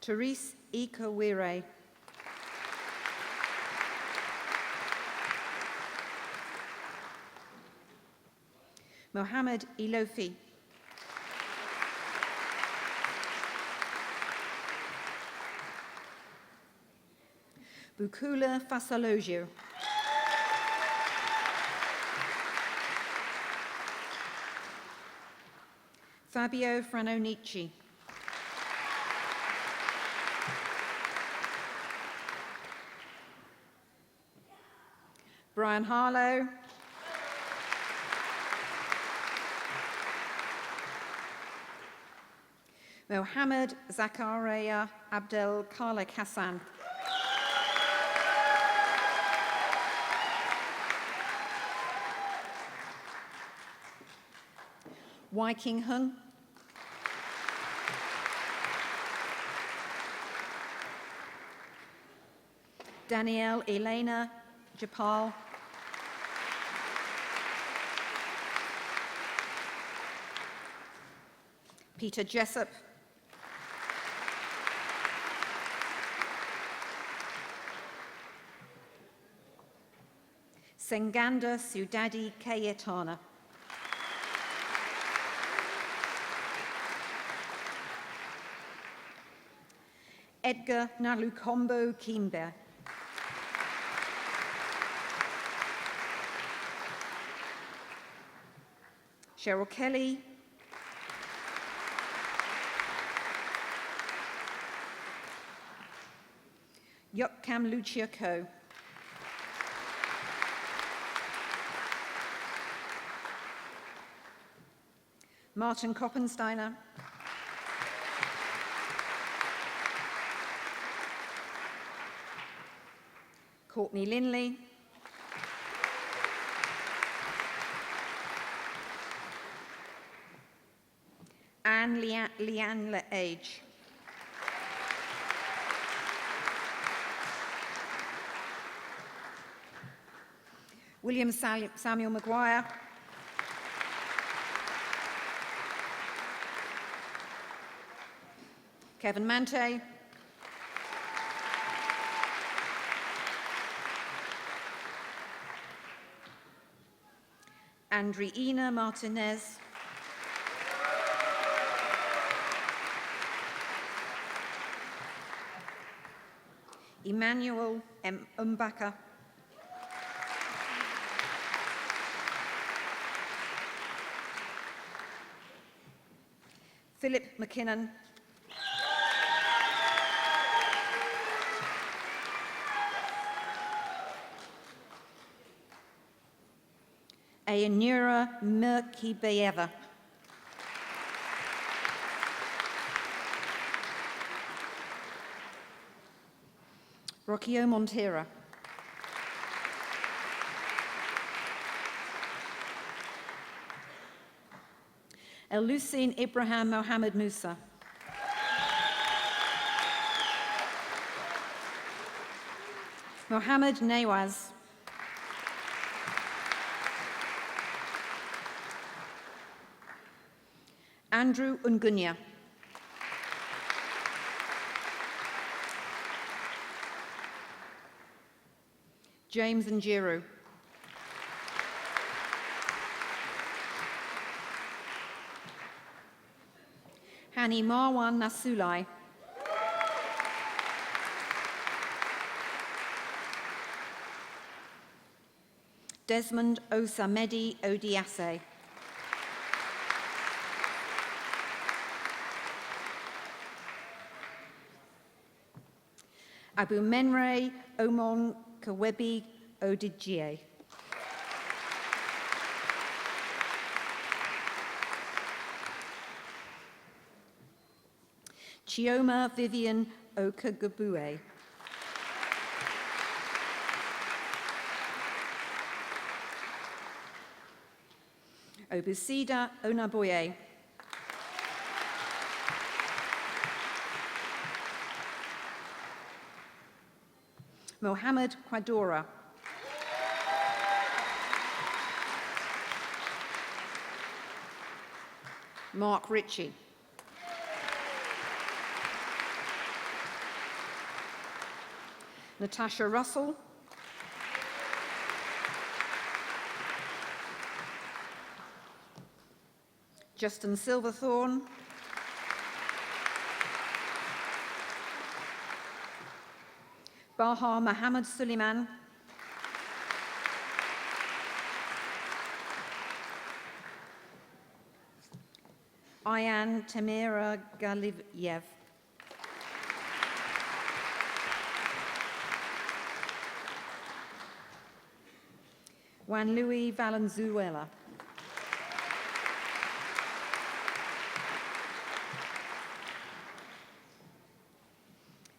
Therese Ikawire. Mohammed Ilofi. Bukula Fasalogio. Fabio Franonici. Brian Harlow. Mohammed Zakaria Abdel Khalek Hassan. Wai King Hung. Danielle Elena Japal. Peter Jessup. Senganda Sudadi Kayetana. Edgar Nalukombo Kimber. Cheryl Kelly. Yokkam Lucia Ko. Martin Koppensteiner. Courtney Linley. Anne Leanne Age. William Samuel Maguire. Kevin Mante. Andreina Martinez. Emmanuel M. Umbaka. Philip McKinnon. Ayanura Merkibayeva. Rockio Montera. Elucine Ibrahim Mohammed Musa. Mohammed Nawaz. Andrew Ungunya. James Njiru. Hani Marwan Nasulai. Desmond Osamedi Odiase. Abu Menre Omon Kawebi Odigie. Chioma Vivian Okagabue. Obusida Onaboye. Mohammed Quadora. Mark Ritchie. Natasha Russell. Justin Silverthorne. Baha Mohammed Suleiman. Ayan Temira Galivyev. Juan Luis Valenzuela.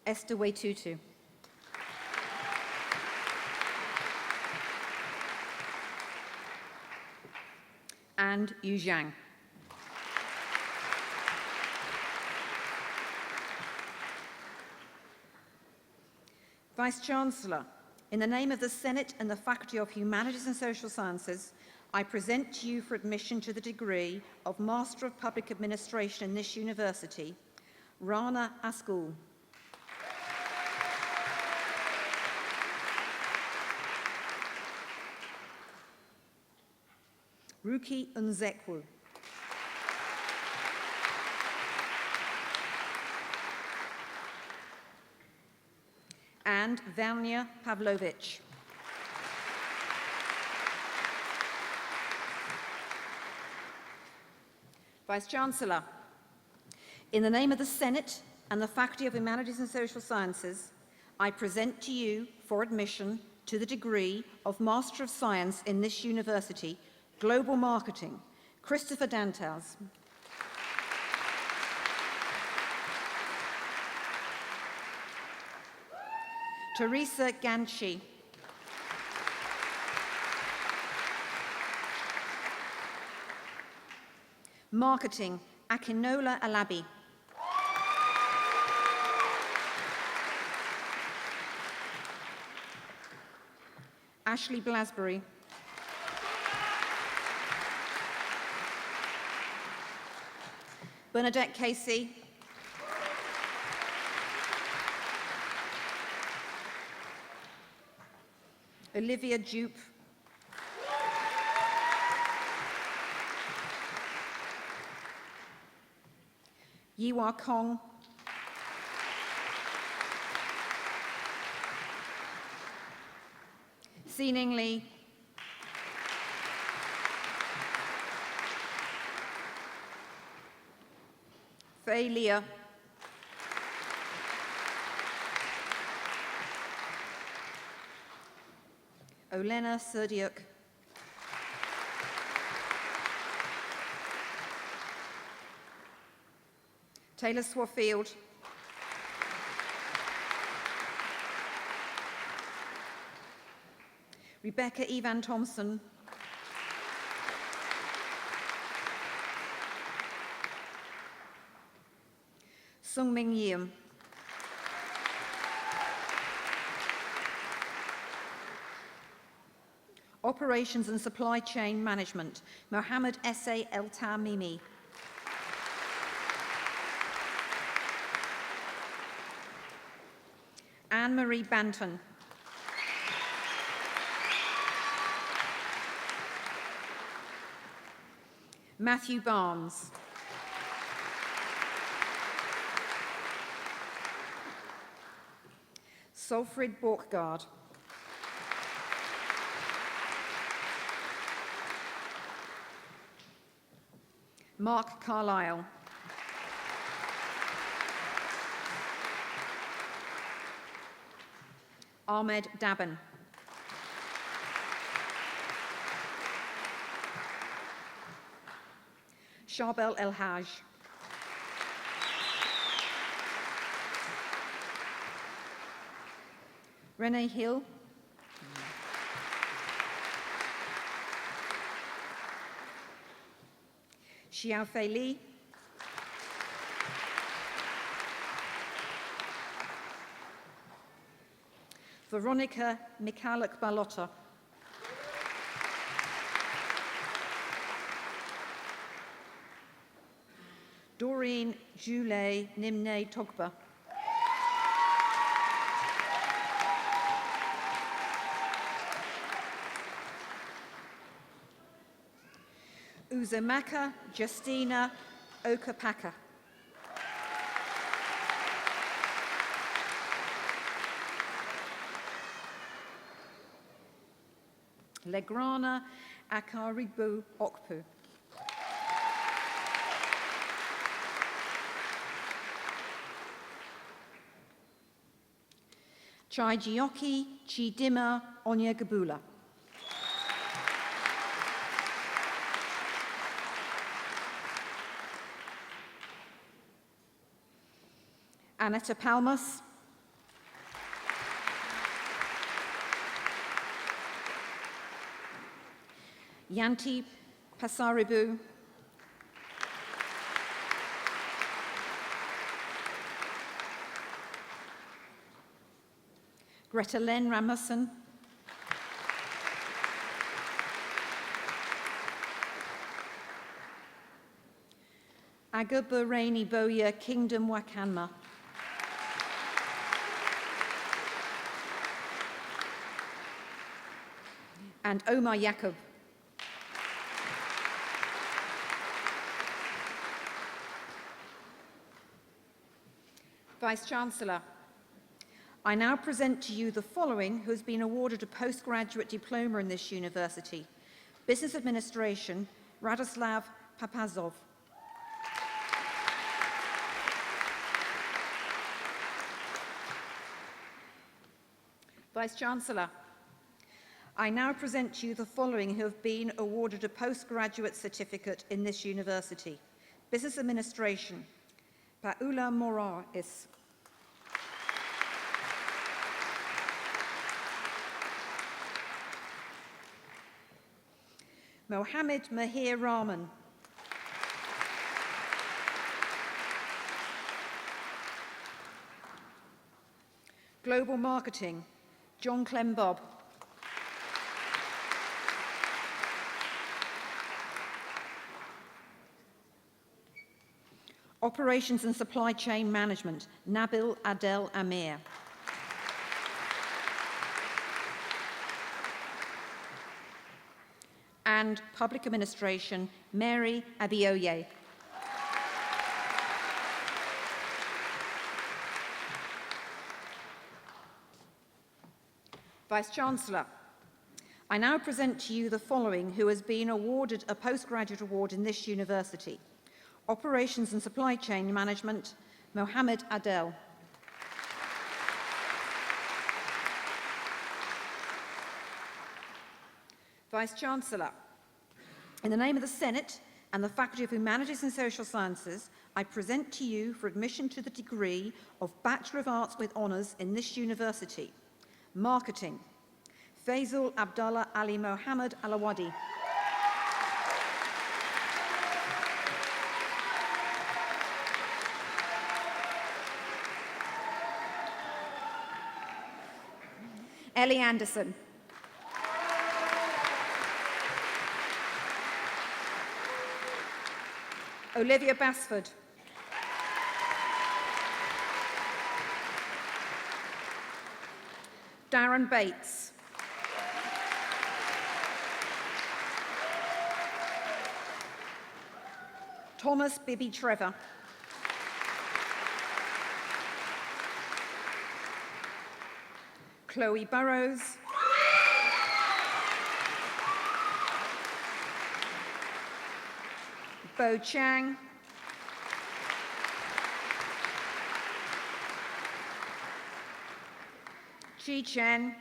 Esther Waitutu. And Yu Zhang. Vice-Chancellor, in the name of the Senate and the Faculty of Humanities and Social Sciences, I present to you for admission to the degree of Master of Public Administration in this university, Rana Askul. Ruki Unzekwu. And Vanya Pavlovich. Vice-Chancellor, in the name of the Senate and the Faculty of Humanities and Social Sciences, I present to you for admission to the degree of Master of Science in this university, Global Marketing, Christopher Dantas. Teresa Ganchi. Marketing, Akinola Alabi. Ashley Blasbury. Bernadette Casey. Olivia Jupe. Yiwa Kong. Xining Li. Fei Lia. Olena Serdiuk. Taylor Swarfield. Rebecca Evan Thompson. Sung Ming Yim. Operations and Supply Chain Management, Mohammed Essay El Tamimi. Anne-Marie Banton. Matthew Barnes. Solfrid Borkgaard. Mark Carlyle. Ahmed Dabban. Charbel El Haj. Renee Hill. Xiaofei Li. Veronica Mikhalek Balota. Doreen Jule Nimne Togba. Uzumaka Justina Okapaka. Legrana Akaribu Okpu. Chijioki Chidima Onyegabula. Aneta Palmas. Yanti Pasaribu. Greta Len Ramason. Agaba Rainy Boya Kingdom Wakanma. And Omar Yacob. Vice-Chancellor, I now present to you the following who has been awarded a postgraduate diploma in this university. Business Administration, Radoslav Papazov. Vice-Chancellor, I now present to you the following who have been awarded a postgraduate certificate in this university. Business Administration, Paula Moraes. Mohammed Mahir Rahman. Global Marketing, John Clem Bob. Operations and Supply Chain Management, Nabil Adel Amir. And Public Administration, Mary Abioye. Vice-Chancellor, I now present to you the following who has been awarded a postgraduate award in this university. Operations and Supply Chain Management, Mohammed Adel. Vice-Chancellor, in the name of the Senate and the Faculty of Humanities and Social Sciences, I present to you for admission to the degree of Bachelor of Arts with Honours in this university. Marketing, Faisal Abdullah Ali Mohammed Alawadi. Ellie Anderson. Olivia Basford. Darren Bates. Thomas Bibby Trevor. Chloe Burrows, Bo Chang, Chi Chen,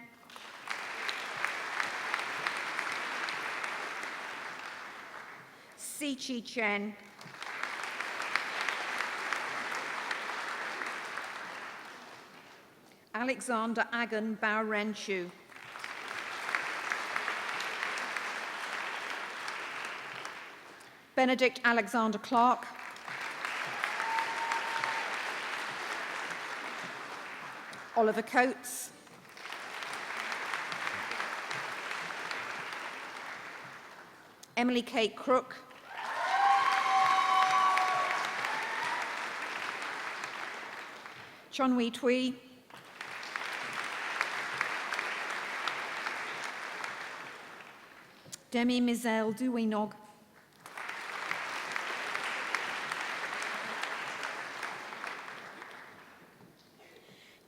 Si Chi Chen, Alexander Agan Bao-Ren-Chu, Benedict Alexander Clark, Oliver Coates, Emily Kate Crook, Chun Wee Tui, Demi Mizelle Duwinog,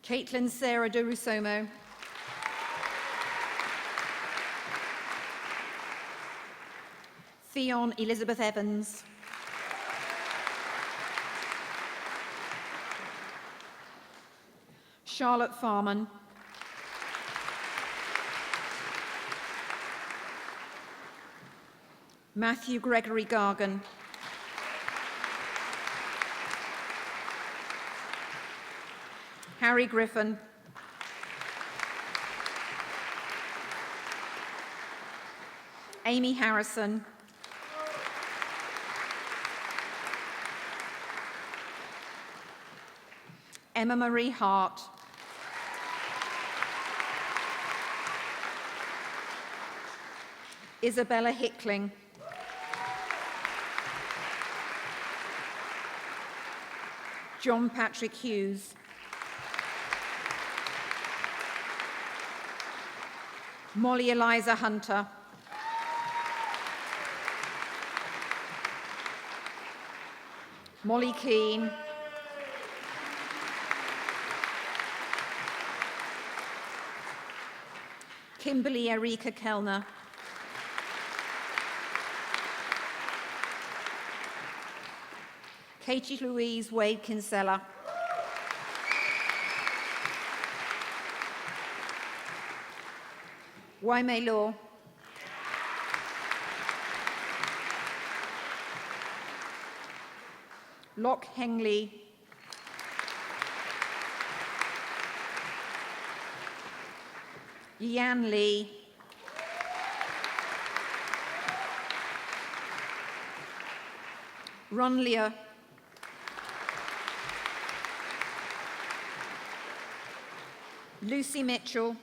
Caitlin Sarah de Rusomo, Theon Elizabeth Evans, Charlotte Farman, Matthew Gregory Gargan, Harry Griffin, Amy Harrison, Emma Marie Hart, Isabella Hickling, John Patrick Hughes, Molly Eliza Hunter, Molly Keane, Kimberly Erika Kellner, Katie Louise Wade Kinsella, Waimei Law, Locke Hengley, Yan Lee, Ron Lear, Lucy Mitchell,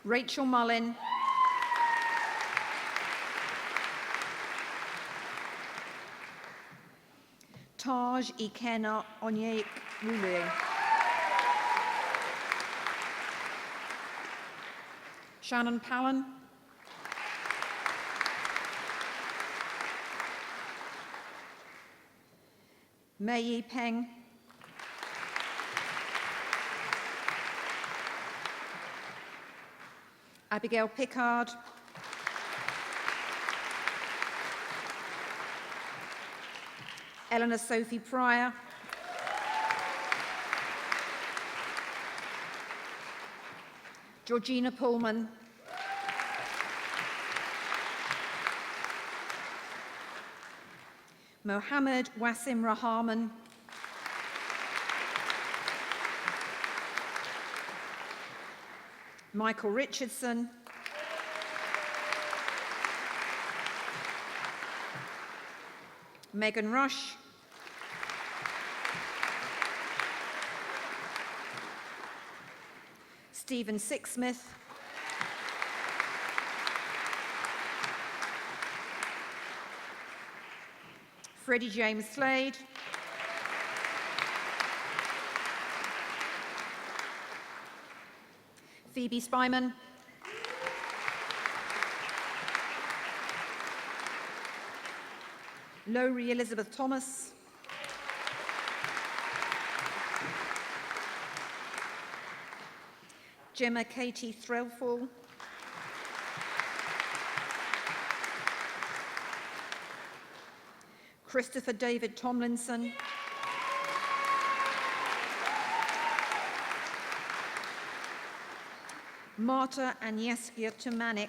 Rachel Mullin, Taj Ikena Onyek Rulu, Shannon Palin, Mei Yi Peng, Abigail Pickard, Eleanor Sophie Pryor, Georgina Pullman, Mohammed Wasim Rahman, Michael Richardson, Megan Rush, Stephen Sixsmith, Freddie James Slade, Phoebe Spyman, Lowry Elizabeth Thomas, Gemma Katie Threlfall. Christopher David Tomlinson. Marta Agnieszka Tomanik.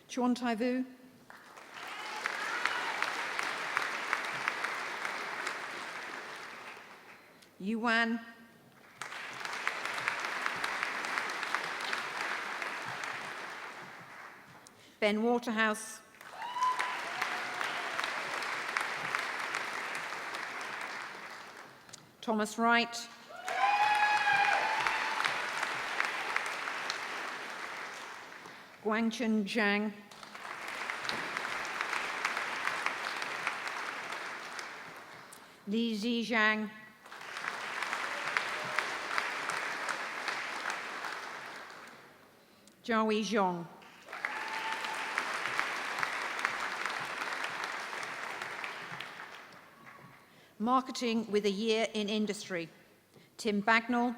Chuan Tai Vu. Yuan. Ben Waterhouse. Thomas Wright. Guangchun Zhang. Li Zizhang. Jiahui Zhong. Marketing with a year in industry. Tim Bagnall.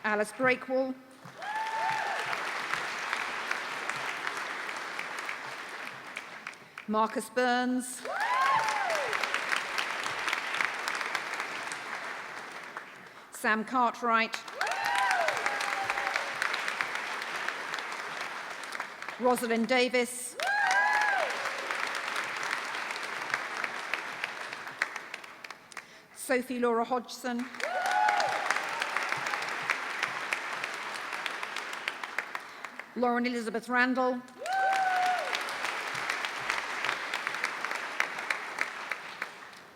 Alice Breakwall. Marcus Burns. Sam Cartwright. Rosalind Davis. Sophie Laura Hodgson. Lauren Elizabeth Randall.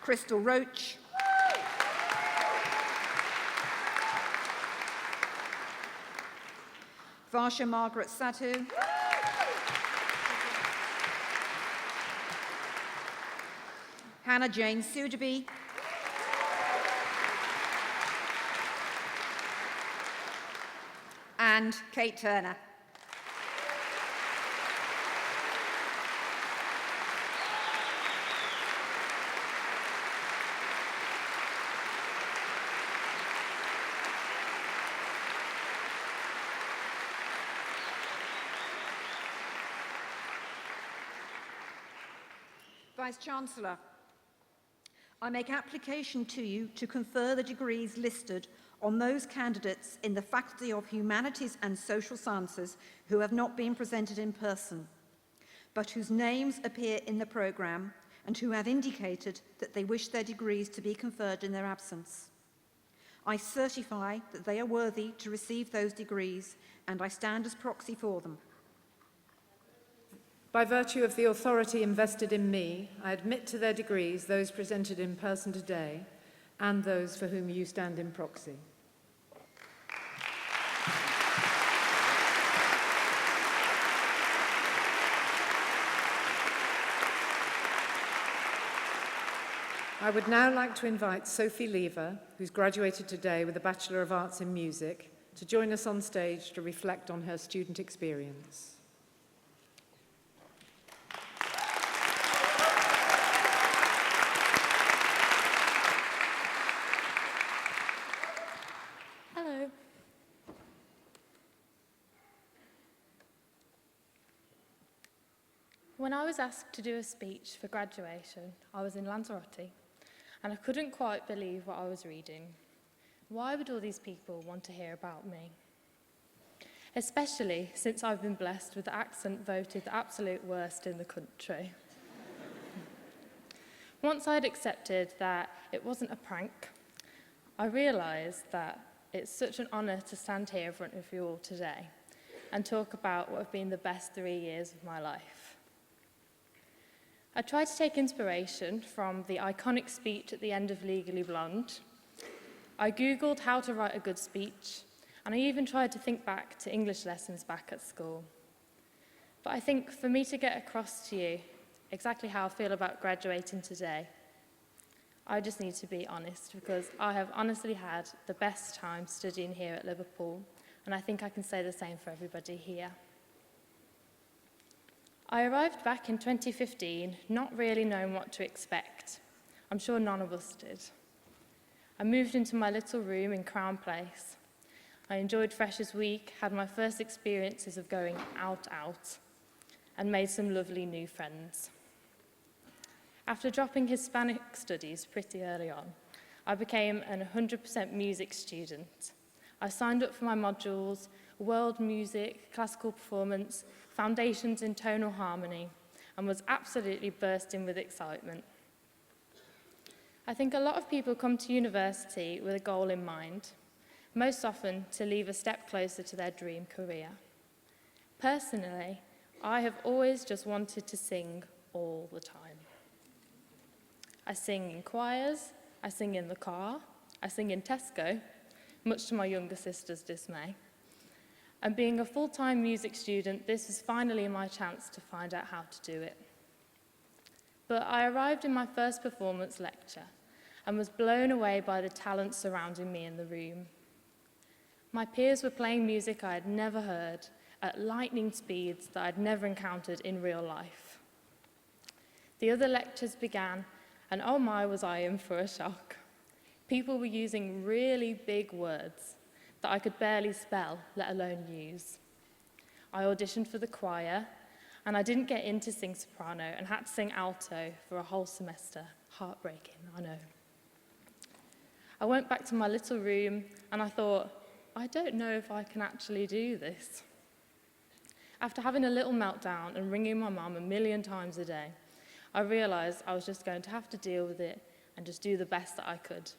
Crystal Roach. Varsha Margaret Satu. Hannah Jane Sudaby. And Kate Turner. Vice-Chancellor, I make application to you to confer the degrees listed on those candidates in the Faculty of Humanities and Social Sciences who have not been presented in person, but whose names appear in the programme and who have indicated that they wish their degrees to be conferred in their absence. I certify that they are worthy to receive those degrees, and I stand as proxy for them. By virtue of the authority invested in me, I admit to their degrees those presented in person today and those for whom you stand in proxy. I would now like to invite Sophie Lever, who's graduated today with a Bachelor of Arts in Music, to join us on stage to reflect on her student experience. Hello. When I was asked to do a speech for graduation, I was in Lanzarote, and I couldn't quite believe what I was reading. Why would all these people want to hear about me? Especially since I've been blessed with the accent voted the absolute worst in the country. Once I'd accepted that it wasn't a prank, I realised that it's such an honour to stand here in front of you all today and talk about what have been the best 3 years of my life. I tried to take inspiration from the iconic speech at the end of Legally Blonde. I Googled how to write a good speech, and I even tried to think back to English lessons back at school. But I think for me to get across to you exactly how I feel about graduating today, I just need to be honest, because I have honestly had the best time studying here at Liverpool, and I think I can say the same for everybody here. I arrived back in 2015, not really knowing what to expect. I'm sure none of us did. I moved into my little room in Crown Place. I enjoyed Freshers' Week, had my first experiences of going out, and made some lovely new friends. After dropping Hispanic studies pretty early on, I became an 100% music student. I signed up for my modules, world music, classical performance, foundations in tonal harmony, and was absolutely bursting with excitement. I think a lot of people come to university with a goal in mind, most often to leave a step closer to their dream career. Personally, I have always just wanted to sing all the time. I sing in choirs, I sing in the car, I sing in Tesco, much to my younger sister's dismay. And being a full-time music student, this is finally my chance to find out how to do it. But I arrived in my first performance lecture and was blown away by the talent surrounding me in the room. My peers were playing music I had never heard at lightning speeds that I'd never encountered in real life. The other lectures began, and oh my, was I in for a shock. People were using really big words that I could barely spell, let alone use. I auditioned for the choir, and I didn't get in to sing soprano and had to sing alto for a whole semester. Heartbreaking, I know. I went back to my little room, and I thought, I don't know if I can actually do this. After having a little meltdown and ringing my mum a million times a day, I realised I was just going to have to deal with it and just do the best that I could.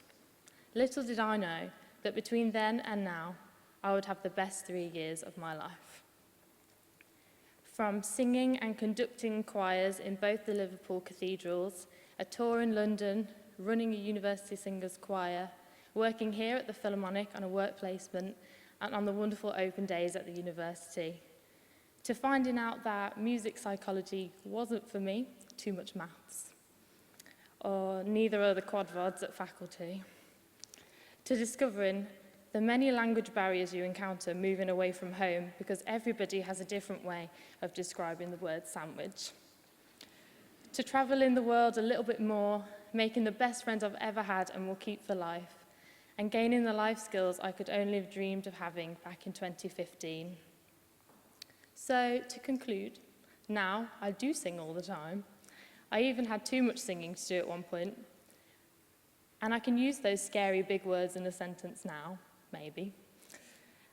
Little did I know that between then and now, I would have the best 3 years of my life. From singing and conducting choirs in both the Liverpool cathedrals, a tour in London, running a university singers choir, working here at the Philharmonic on a work placement, and on the wonderful open days at the university, to finding out that music psychology wasn't for me, too much maths, or neither are the quadvods at faculty, to discovering the many language barriers you encounter moving away from home because everybody has a different way of describing the word sandwich, to travel in the world a little bit more, making the best friends I've ever had and will keep for life, and gaining the life skills I could only have dreamed of having back in 2015. So, to conclude, now I do sing all the time. I even had too much singing to do at one point. And I can use those scary big words in a sentence now, maybe.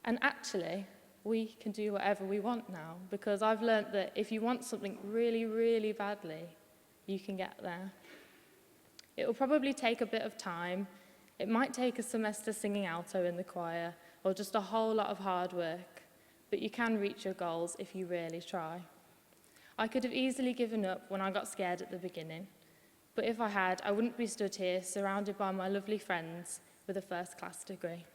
And actually, we can do whatever we want now, because I've learnt that if you want something really, really badly, you can get there. It will probably take a bit of time. It might take a semester singing alto in the choir, or just a whole lot of hard work, but you can reach your goals if you really try. I could have easily given up when I got scared at the beginning, but if I had, I wouldn't be stood here surrounded by my lovely friends with a first-class degree.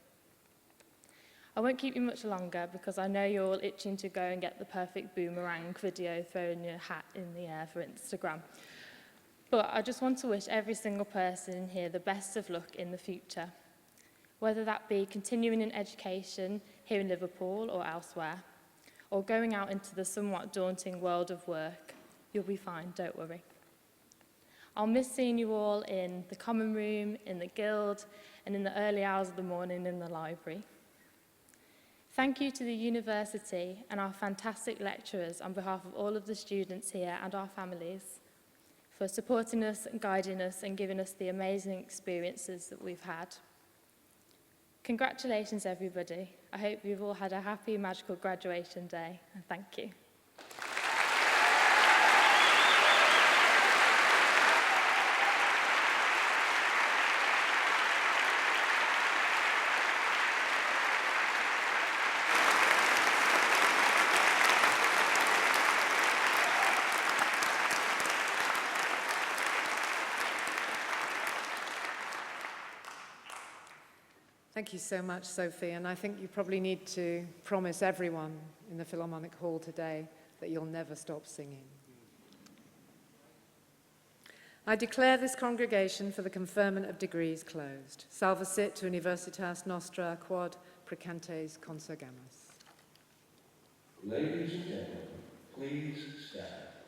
I won't keep you much longer because I know you're all itching to go and get the perfect boomerang video throwing your hat in the air for Instagram. But I just want to wish every single person in here the best of luck in the future, whether that be continuing in education here in Liverpool or elsewhere, or going out into the somewhat daunting world of work. You'll be fine, don't worry. I'll miss seeing you all in the common room, in the guild, and in the early hours of the morning in the library. Thank you to the university and our fantastic lecturers on behalf of all of the students here and our families for supporting us and guiding us and giving us the amazing experiences that we've had. Congratulations, everybody. I hope you've all had a happy, magical graduation day, and thank you. Thank you so much, Sophie, and I think you probably need to promise everyone in the Philharmonic Hall today that you'll never stop singing. I declare this congregation for the conferment of degrees closed. Salve sit Universitas Nostra quod precantes consurgamus. Ladies and gentlemen, please stand.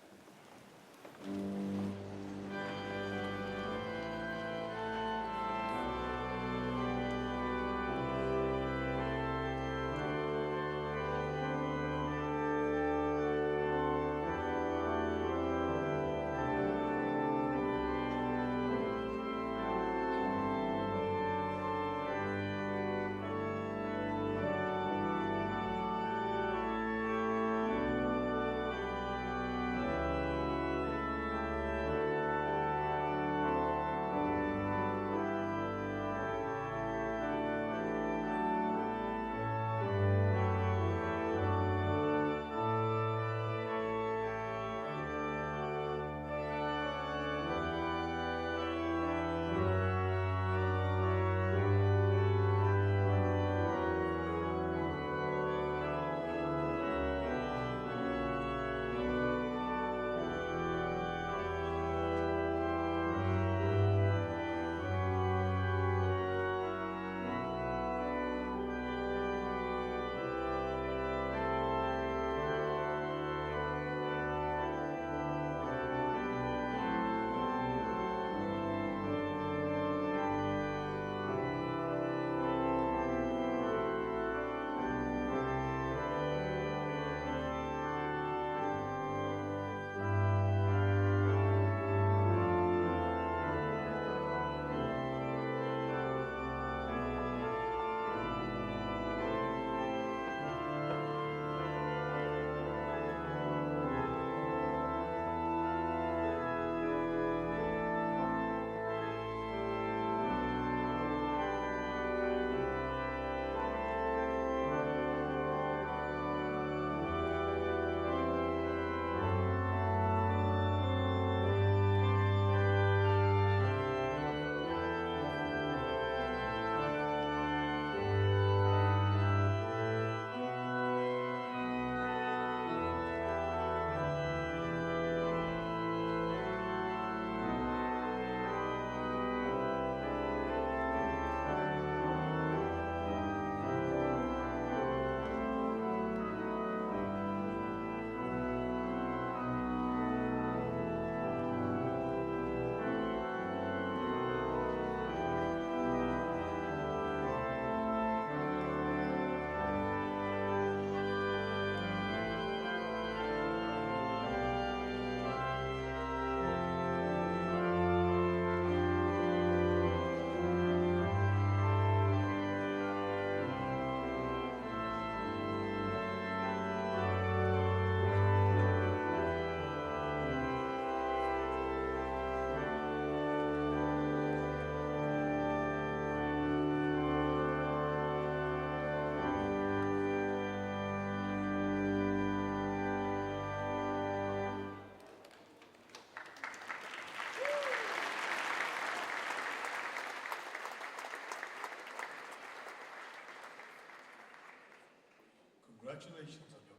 Congratulations